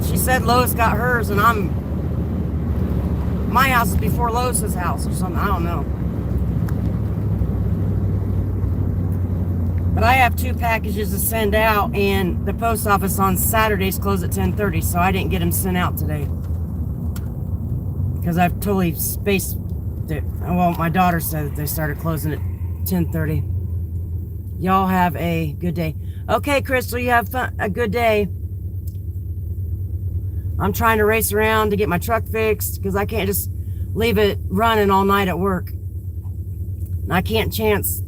She said Lois got hers, and my house is before Lois's house or something. I don't know. But I have 2 packages to send out, and the post office on Saturdays close at 10:30, so I didn't get them sent out today. Because I've totally spaced it. Well, my daughter said that they started closing at 10:30. Y'all have a good day. Okay, Crystal, you have fun, a good day. I'm trying to race around to get my truck fixed because I can't just leave it running all night at work. And I can't chance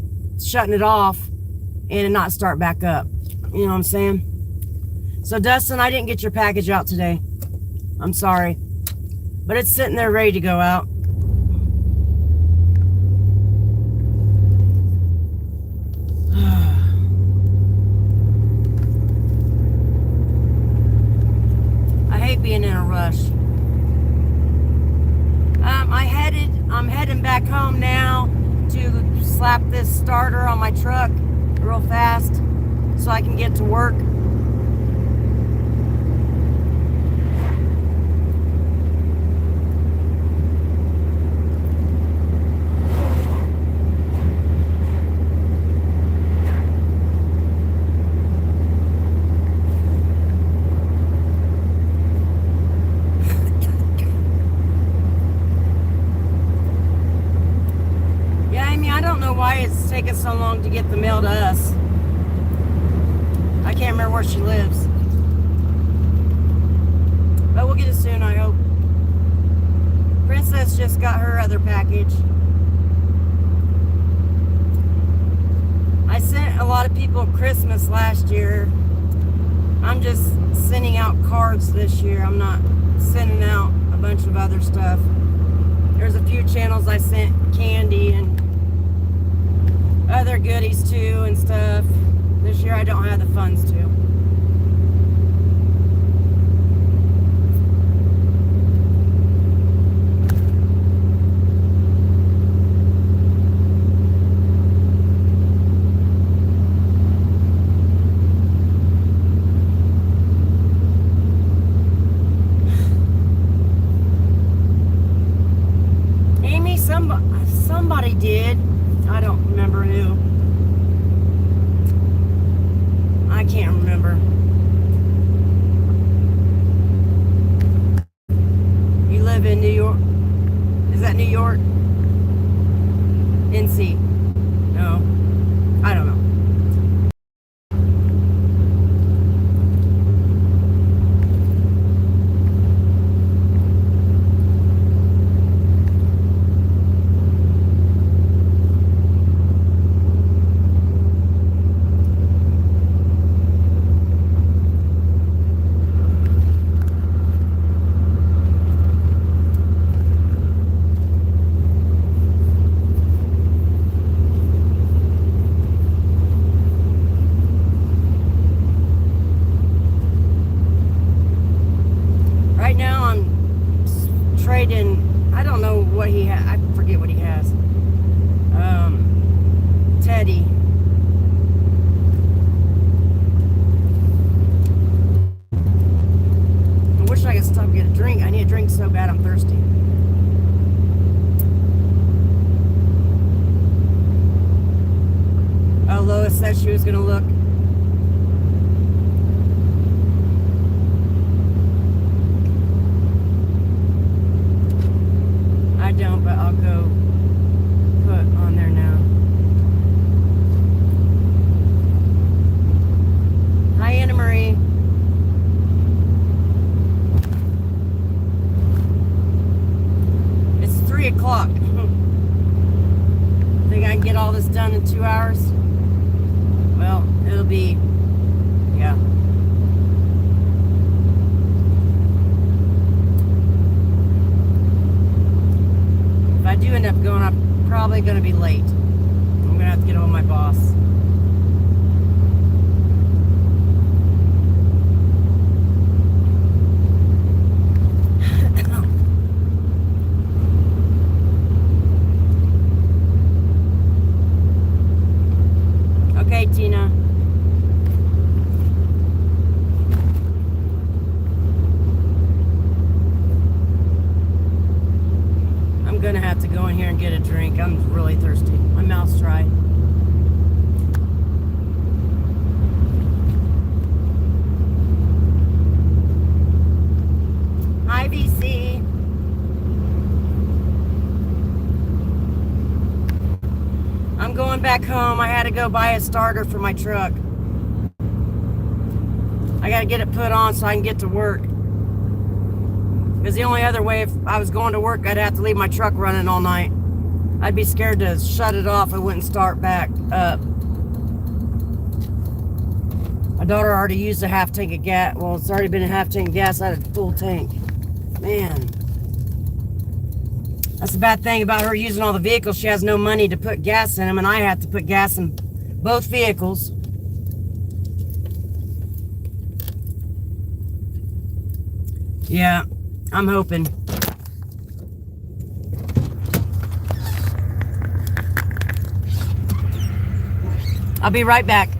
shutting it off and it not start back up. You know what I'm saying? So, Dustin, I didn't get your package out today. I'm sorry. But it's sitting there ready to go out. Being in a rush. I'm heading back home now to slap this starter on my truck real fast so I can get to work. Why it's taking so long to get the mail to us. I can't remember where she lives. But we'll get it soon, I hope. Princess just got her other package. I sent a lot of people Christmas last year. I'm just sending out cards this year. I'm not sending out a bunch of other stuff. There's a few channels I sent candy and other goodies to and stuff. This year I don't have the funds to. Amy, somebody did. I don't remember who. I can't remember. You live in New York? Is that New York? NC? No. I don't know. Right now I'm trading, I don't know what he has, I forget what he has. Teddy. I wish I could stop and get a drink. I need a drink so bad, I'm thirsty. Oh, Lois said she was gonna look. I don't, but I'll go put on there now. Hi, Anna Marie. It's 3 o'clock. Think I can get all this done in 2 hours? Well, it'll be, yeah. do end up going, I'm probably going to be late. I'm going to have to get on my boss. Okay, Tina. I'm gonna have to go in here and get a drink. I'm really thirsty. My mouth's dry. Hi, VC. I'm going back home. I had to go buy a starter for my truck. I gotta get it put on so I can get to work. Because the only other way, if I was going to work, I'd have to leave my truck running all night. I'd be scared to shut it off. It wouldn't start back up. My daughter already used a half tank of gas. Well, it's already been a half tank of gas out of a full tank. Man. That's the bad thing about her using all the vehicles. She has no money to put gas in them, and I have to put gas in both vehicles. Yeah, I'm hoping. I'll be right back.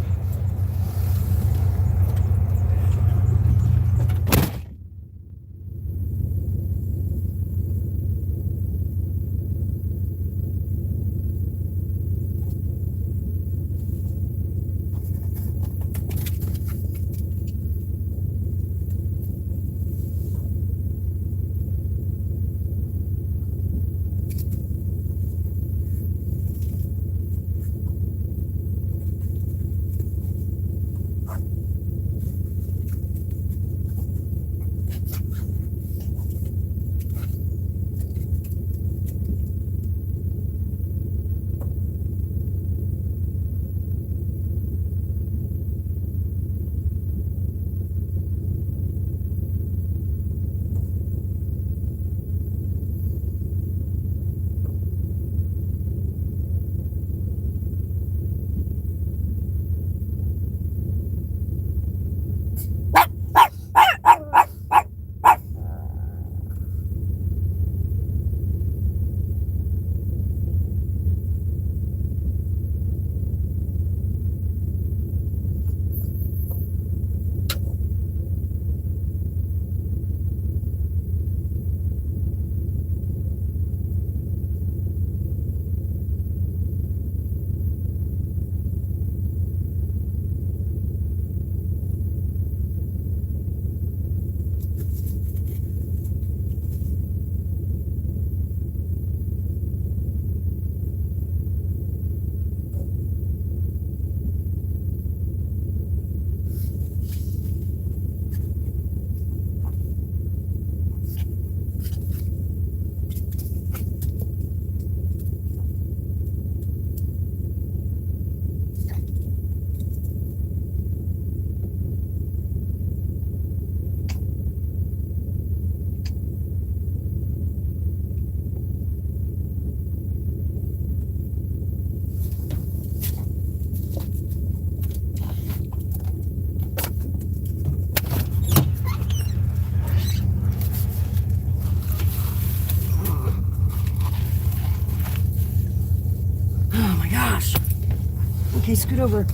Okay, scoot over.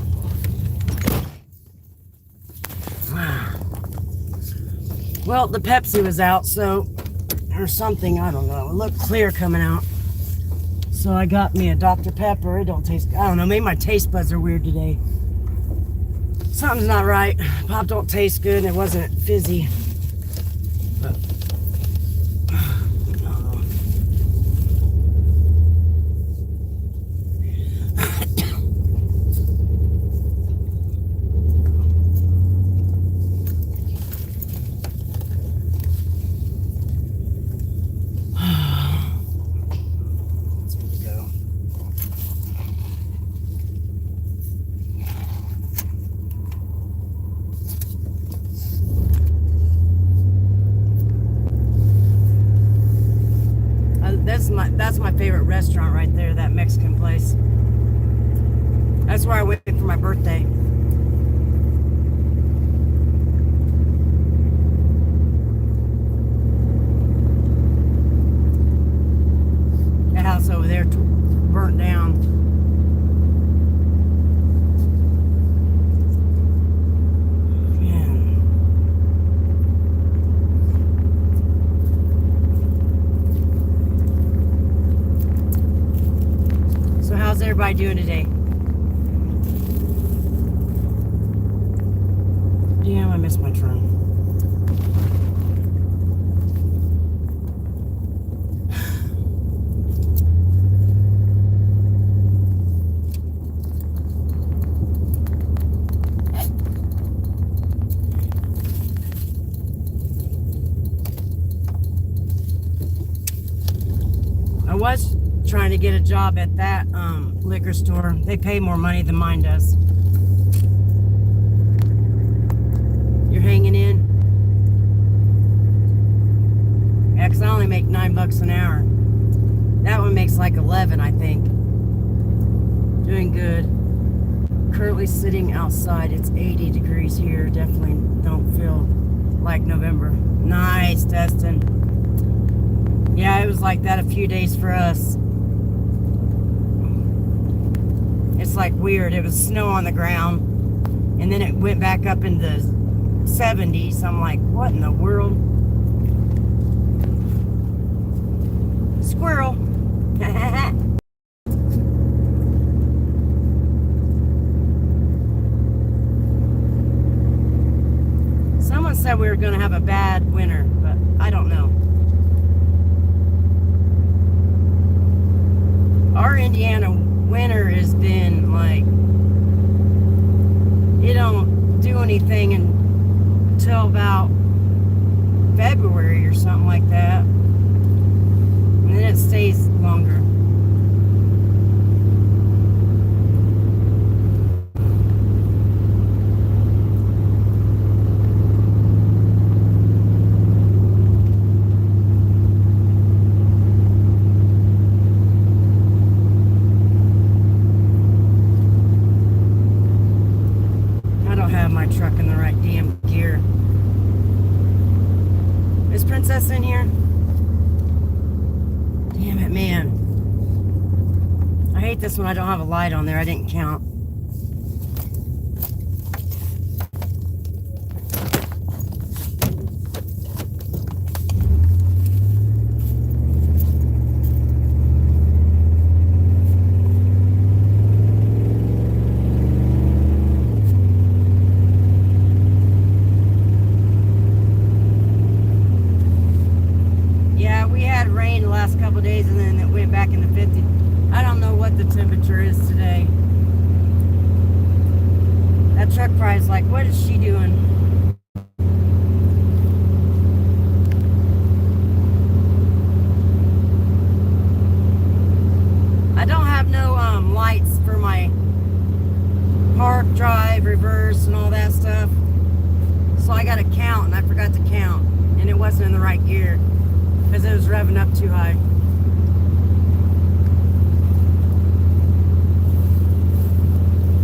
Well, the Pepsi was out, so, or something, I don't know. It looked clear coming out. So I got me a Dr. Pepper. It don't taste, I don't know, maybe my taste buds are weird today. Something's not right. Pop don't taste good and it wasn't fizzy. But, favorite restaurant right there, that Mexican place. That's where I went for my birthday. The house over there burnt down. How's everybody doing today? Damn, I missed my turn. I was trying to get a job at that liquor store. They pay more money than mine does. You're hanging in? Yeah, because I only make $9 an hour. That one makes like 11, I think. Doing good. Currently sitting outside. It's 80 degrees here. Definitely don't feel like November. Nice, Dustin. Yeah, it was like that a few days for us. It's like weird. It was snow on the ground, and then it went back up in the 70s. I'm like, what in the world? Squirrel. Someone said we were going to have a bad winter, but I don't know. Our Indiana winter has been like, it don't do anything until about February or something like that, and then it stays longer. Truck in the right damn gear. Is Princess in here? Damn it, man. I hate this when I don't have a light on there. I didn't count. Couple days, and then it went back in the 50s. I don't know what the temperature is today. That truck probably is like, what is she doing? I don't have no lights for my park, drive, reverse, and all that stuff. So I got to count, and I forgot to count, and it wasn't in the right gear because it was revving up too high.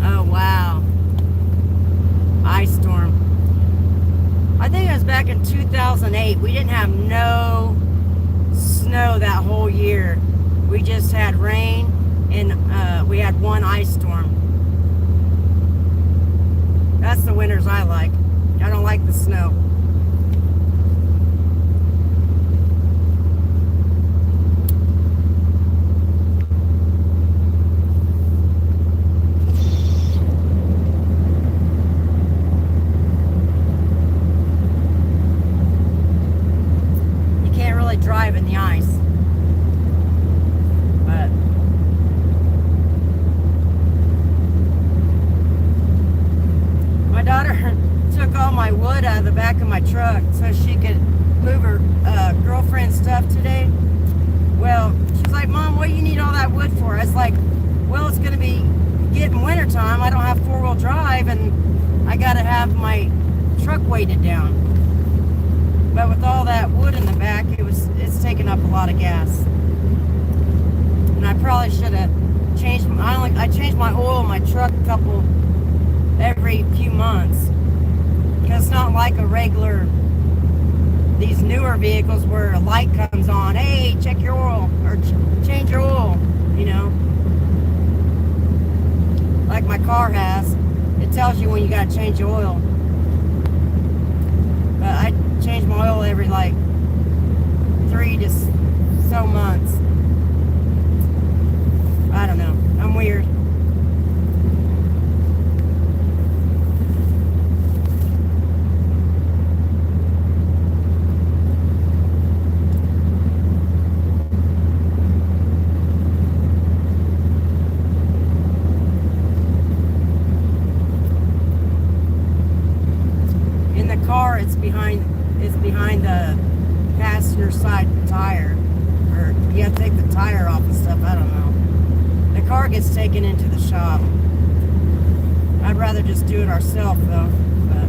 Oh, wow. Ice storm. I think it was back in 2008. We didn't have no snow that whole year. We just had rain, and we had one ice storm. That's the winters I like. I don't like the snow. Drive in the ice, but my daughter took all my wood out of the back of my truck so she could move her girlfriend's stuff today. Well, she's like, Mom, what do you need all that wood for? I was like, well, it's going to be getting wintertime. I don't have four-wheel drive, and I got to have my truck weighted down. But with all that wood in the back, it's taking up a lot of gas. And I probably should have changed. I change my oil in my truck every few months, because it's not like a regular, these newer vehicles where a light comes on, hey, check your oil, or change your oil, you know, like my car has. It tells you when you got to change your oil. But I change my oil every like 3 to so months. I don't know. I'm weird. In the car, it's behind the passenger side tire. Or you have to take the tire off and stuff. I don't know. The car gets taken into the shop. I'd rather just do it ourselves though. But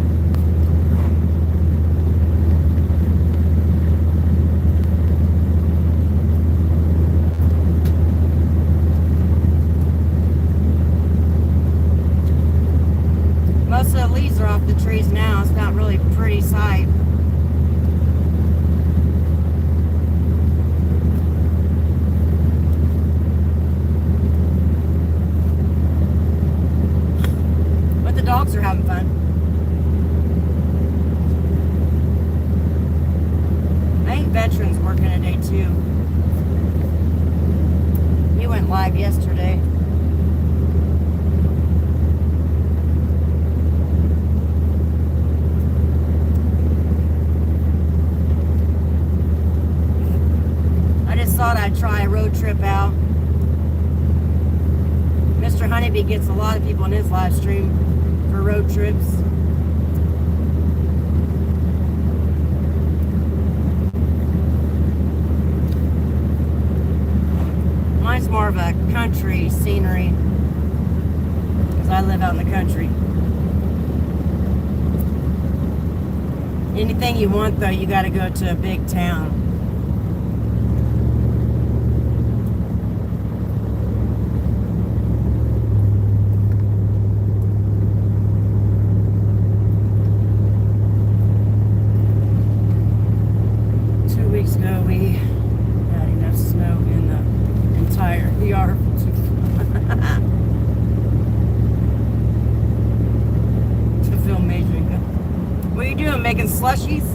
most of the leaves are off the trees now. It's not really a pretty sight. Dogs are having fun. I think Veterans working today too. He went live yesterday. I just thought I'd try a road trip out. Mr. Honeybee gets a lot of people in his live stream for road trips. Mine's more of a country scenery, because I live out in the country. Anything you want though, you got to go to a big town. We had enough snow in the entire yard. To feel measuring. What are you doing? Making slushies?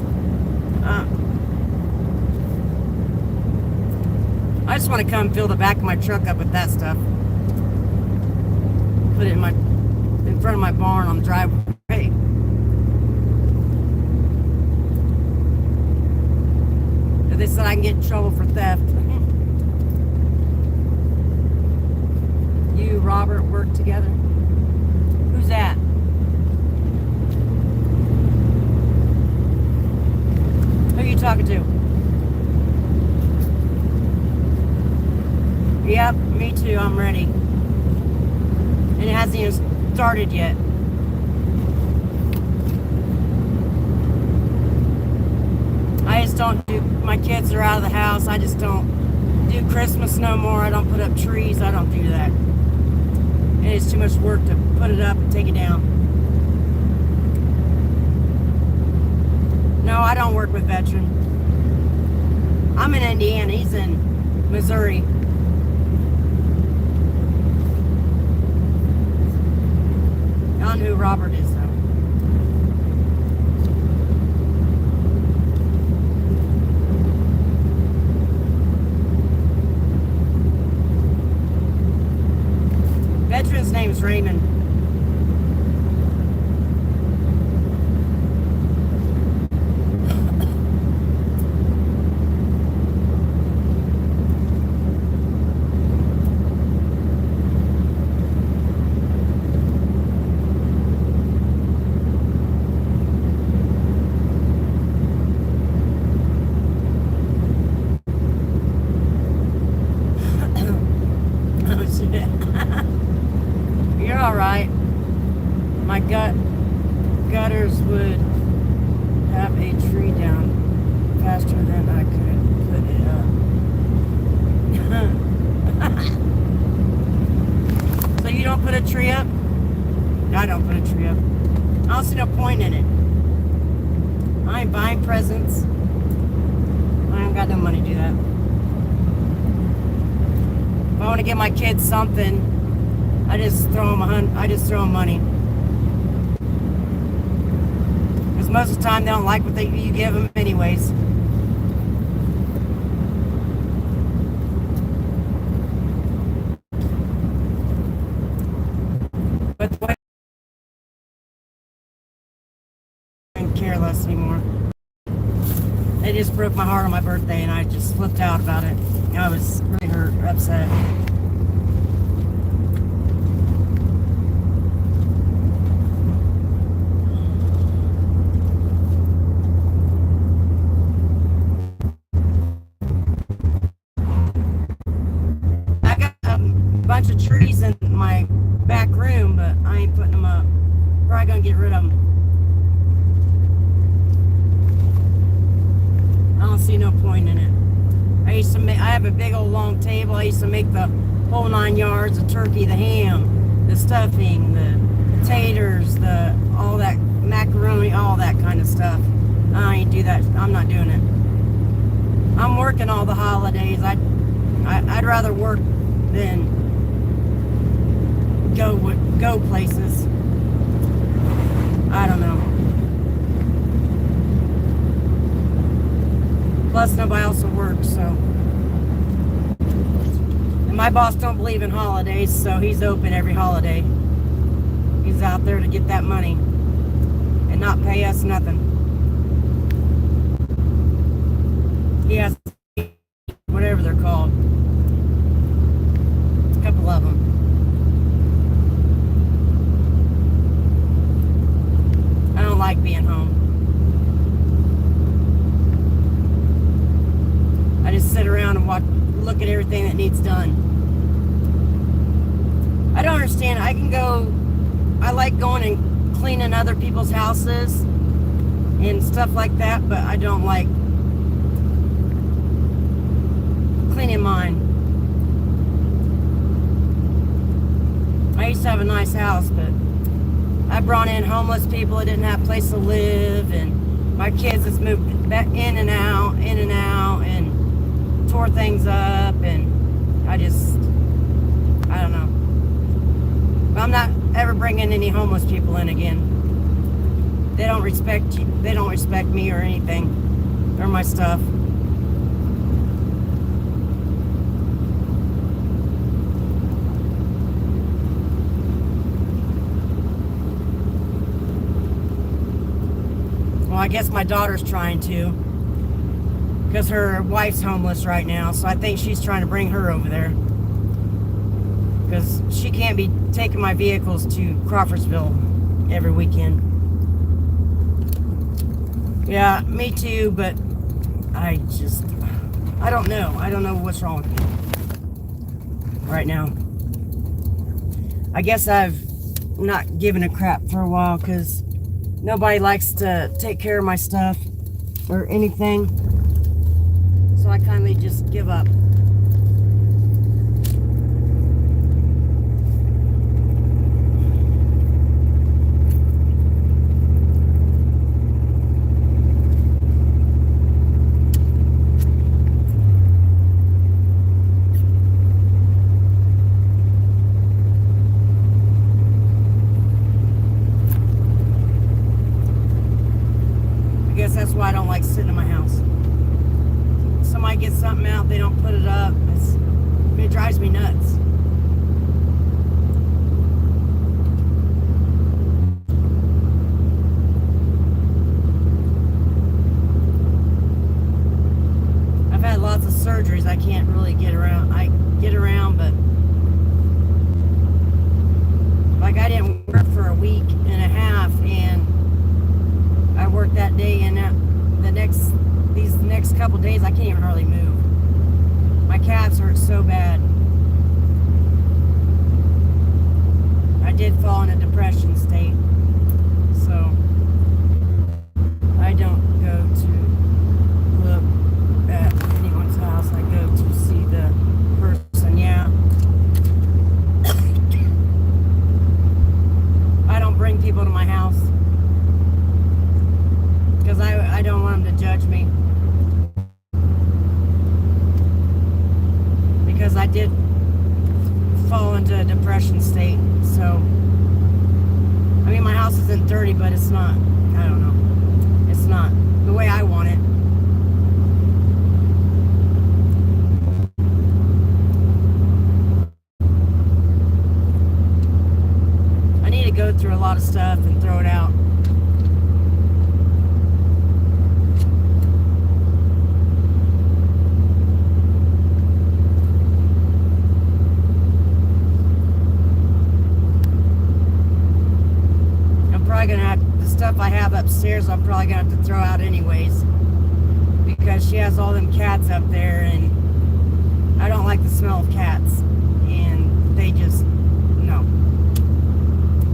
I just want to come fill the back of my truck up with that stuff. Put it in front of my barn on the driveway. They said I can get in trouble for theft. You, Robert, work together? Who's that? Who are you talking to? Yep, me too. I'm ready. And it hasn't even started yet. I just don't do, my kids are out of the house. I just don't do Christmas no more. I don't put up trees. I don't do that. And it's too much work to put it up and take it down. No, I don't work with veteran. I'm in Indiana. He's in Missouri. I don't know who Robert is though. Veteran's name's Raymond. You're all right. My gutters would have a tree down faster than I could put it So you don't put a tree up? I don't put a tree up. I don't see no point in it. I ain't buying presents. I ain't got no money to do that. If I want to get my kids something, I just throw them money. Because most of the time they don't like what you give them anyways. But the way I don't care less anymore. They just broke my heart on my birthday and I just flipped out about it. I was really hurt, upset. I got a bunch of trees in my back room, but I ain't putting them up. Probably gonna get rid of them. I don't see no point in it. I have a big old long table. I used to make the whole 9 yards, the turkey, the ham, the stuffing, the taters, all that macaroni, all that kind of stuff. I ain't do that. I'm not doing it. I'm working all the holidays. I'd rather work than go places. I don't know. Plus, nobody else will work, so. And my boss don't believe in holidays, so he's open every holiday. He's out there to get that money and not pay us nothing. He has whatever they're called. A couple of them. I don't like being home. I just sit around and look at everything that needs done. I don't understand. I like going and cleaning other people's houses and stuff like that, but I don't like cleaning mine. I used to have a nice house, but I brought in homeless people that didn't have a place to live, and my kids has moved back in and out, and tore things up, and I don't know. But I'm not ever bringing any homeless people in again. They don't respect me or anything, or my stuff. Well, I guess my daughter's trying to, because her wife's homeless right now, so I think she's trying to bring her over there, because she can't be taking my vehicles to Crawfordsville every weekend. Yeah, me too, but I don't know. I don't know what's wrong with me right now. I guess I've not given a crap for a while, because nobody likes to take care of my stuff or anything. So I kindly just give up. I guess that's why I don't like sitting in my house. Somebody gets something out, they don't put it up. It drives me nuts. I've had lots of surgeries. I can't really get around. I get around, but like I didn't work for a week and a half, and I worked that day, and these next couple days I can't even hardly move. My calves hurt so bad. I did fall in a depression state, so I don't go to look at anyone's house. I go to see the person. Yeah, people to my house because I don't want them to judge me. Because I did fall into a depression state. So, I mean, my house isn't dirty, but it's not, I don't know, it's not the way I want it. I need to go through a lot of stuff and throw it out. The stuff I have upstairs I'm probably gonna have to throw out anyways, because she has all them cats up there and I don't like the smell of cats, and they just, no.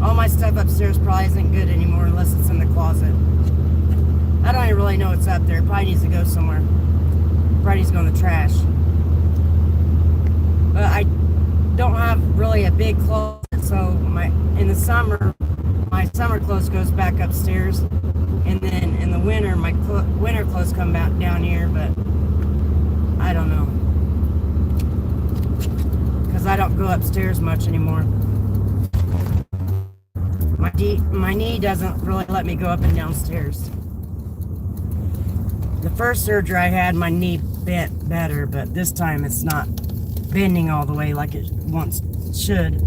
All my stuff upstairs probably isn't good anymore unless it's in the closet. I don't even really know what's up there. It probably needs to go somewhere. Probably needs to go in the trash. But I don't have really a big closet, so in the summer my summer clothes goes back upstairs, and then in the winter my winter clothes come back down here. But I don't know, because I don't go upstairs much anymore. My knee doesn't really let me go up and downstairs. The first surgery I had, my knee bent better, but this time it's not bending all the way like it once should.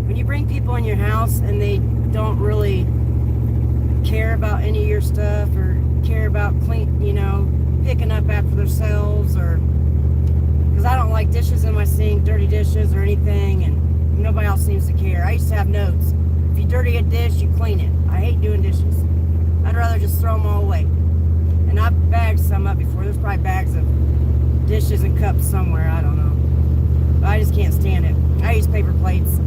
When you bring people in your house and they don't really care about any of your stuff or care about picking up after themselves, or because I don't like dishes in my sink, dirty dishes or anything, and nobody else seems to care. I used to have notes: if you dirty a dish, you clean it. I hate doing dishes. I'd rather just throw them all away. And I've bagged some up before. There's probably bags of dishes and cups somewhere, I don't know. But I just can't stand it. I use paper plates.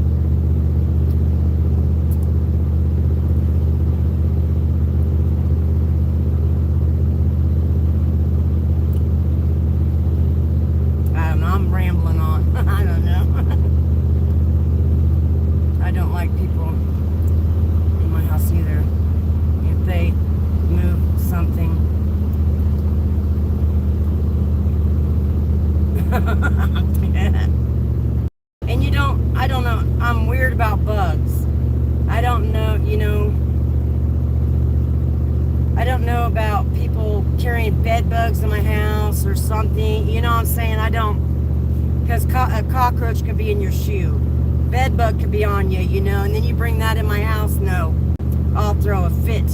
I don't know. I'm rambling on. I don't know. I don't like people in my house either. If they move something. And I don't know, I'm weird about bugs. I don't know, I don't know about people carrying bed bugs in my house or something. You know what I'm saying? I don't, because a cockroach could be in your shoe. Bed bug could be on you, and then you bring that in my house. No, I'll throw a fit.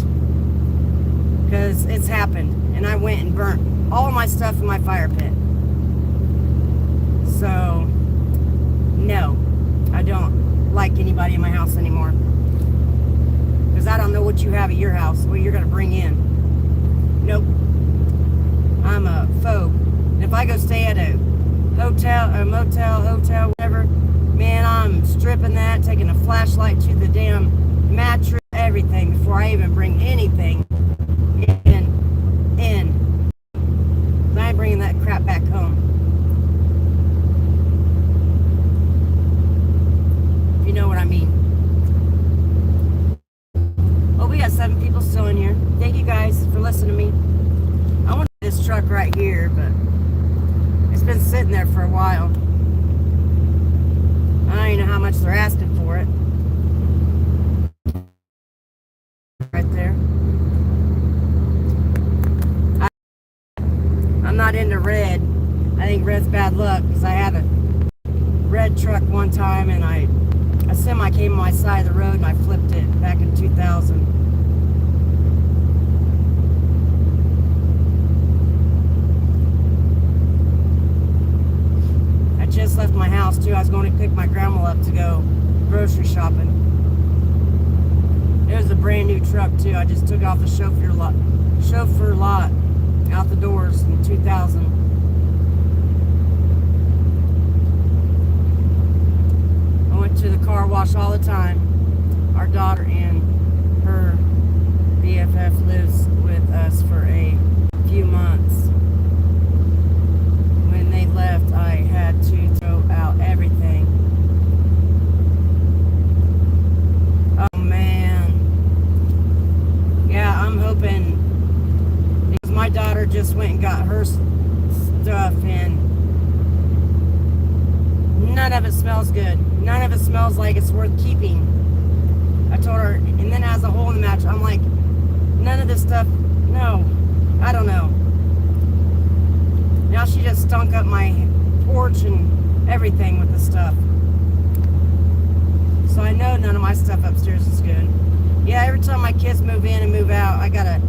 Because it's happened. And I went and burnt all my stuff in my fire pit. So, no, I don't like anybody in my house anymore. Because I don't know what you have at your house, what you're going to bring in. Nope. I'm a phobe. And if I go stay at a hotel, or motel, hotel, whatever, man, I'm stripping that, taking a flashlight to the damn mattress, everything, before I even bring anything in. I ain't bringing that crap back home. You know what I mean. Oh, we got 7 people still in here. Thank you guys for listening to me. I want this truck right here, but it's been sitting there for a while. I don't even know how much they're asking for it. Right there. I'm not into red. I think red's bad luck, because I had a red truck one time and a semi came on my side of the road and I flipped it back in 2000. I just left my house too. I was going to pick my grandma up to go grocery shopping. It was a brand new truck too. I just took it off the chauffeur lot out the doors in 2000. To the car wash all the time. Our daughter and her BFF lives with us for a few months. my daughter just went and got her stuff, and none of it smells good. None of it smells like it's worth keeping. I told her, and then it has a hole in the mattress. I'm like, none of this stuff, no, I don't know. Now she just stunk up my porch and everything with the stuff. So I know none of my stuff upstairs is good. Yeah, every time my kids move in and move out, I got a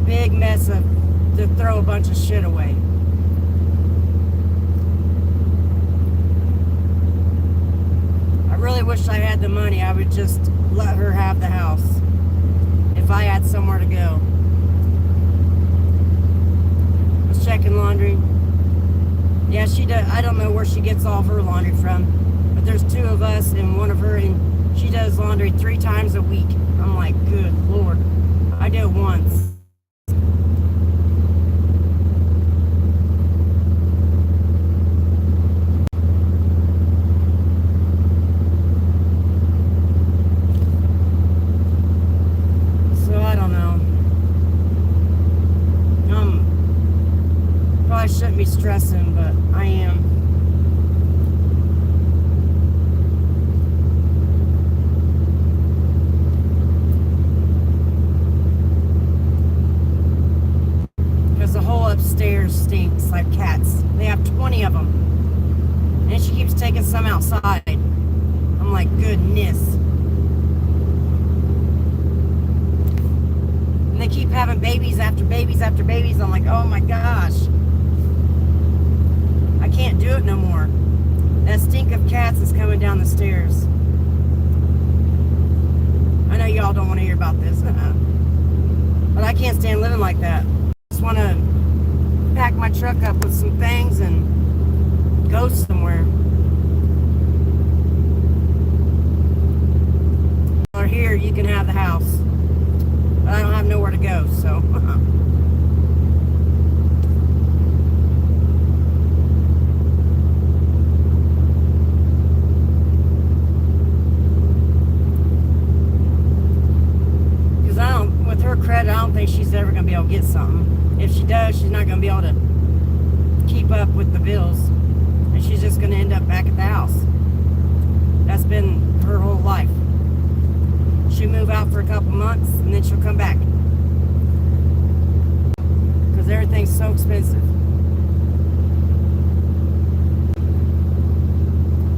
big mess of to throw a bunch of shit away. I really wish I had the money. I would just let her have the house if I had somewhere to go. I was checking laundry. Yeah, she does. I don't know where she gets all of her laundry from, but there's two of us and one of her, and she does laundry 3 times a week. I'm like, good Lord. I do it once. I shouldn't be stressing, but I am. Because the whole upstairs stinks like cats. They have 20 of them. And she keeps taking some outside. I'm like, goodness. And they keep having babies after babies after babies. I'm like, oh my gosh. I can't do it no more. That stink of cats is coming down the stairs. I know y'all don't want to hear about this. But I can't stand living like that. I just want to pack my truck up with some things and go somewhere. Or here, you can have the house. But I don't have nowhere to go, so... credit, I don't think she's ever going to be able to get something. If she does, she's not going to be able to keep up with the bills, and she's just going to end up back at the house. That's been her whole life. She'll move out for a couple months, and then she'll come back. Because everything's so expensive.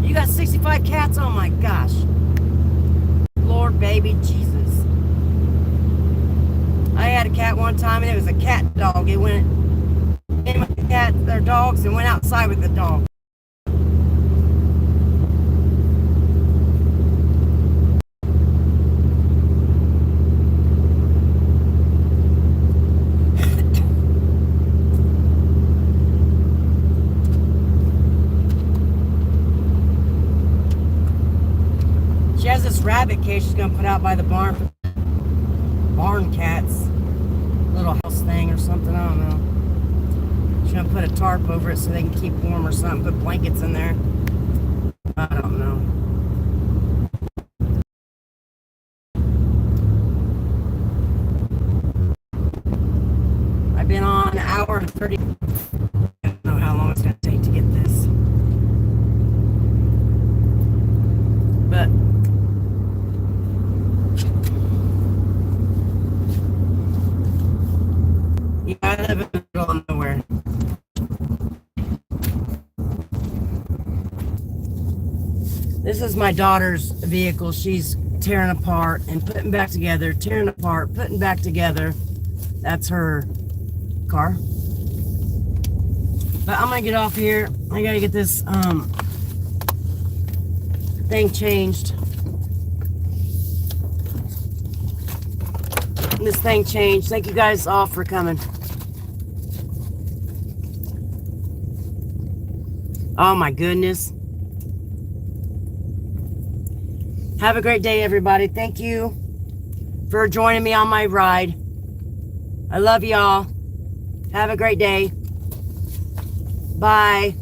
You got 65 cats? Oh my gosh. Lord, baby, Jesus. I had a cat one time, and it was a cat dog. It went in with the cat, their dogs, and went outside with the dog. She has this rabbit cage she's gonna put out by the barn for barn cats. Little house thing or something, I don't know. She's gonna put a tarp over it so they can keep warm or something, put blankets in there. I don't know. I've been on an hour and 30. I don't know how long it's gonna take to get this. But yeah, I live in the middle of nowhere. This is my daughter's vehicle. She's tearing apart and putting back together, tearing apart, putting back together. That's her car. But I'm gonna get off here. I gotta get this thing changed. This thing changed. Thank you guys all for coming. Oh my goodness. Have a great day, everybody. Thank you for joining me on my ride. I love y'all. Have a great day. Bye.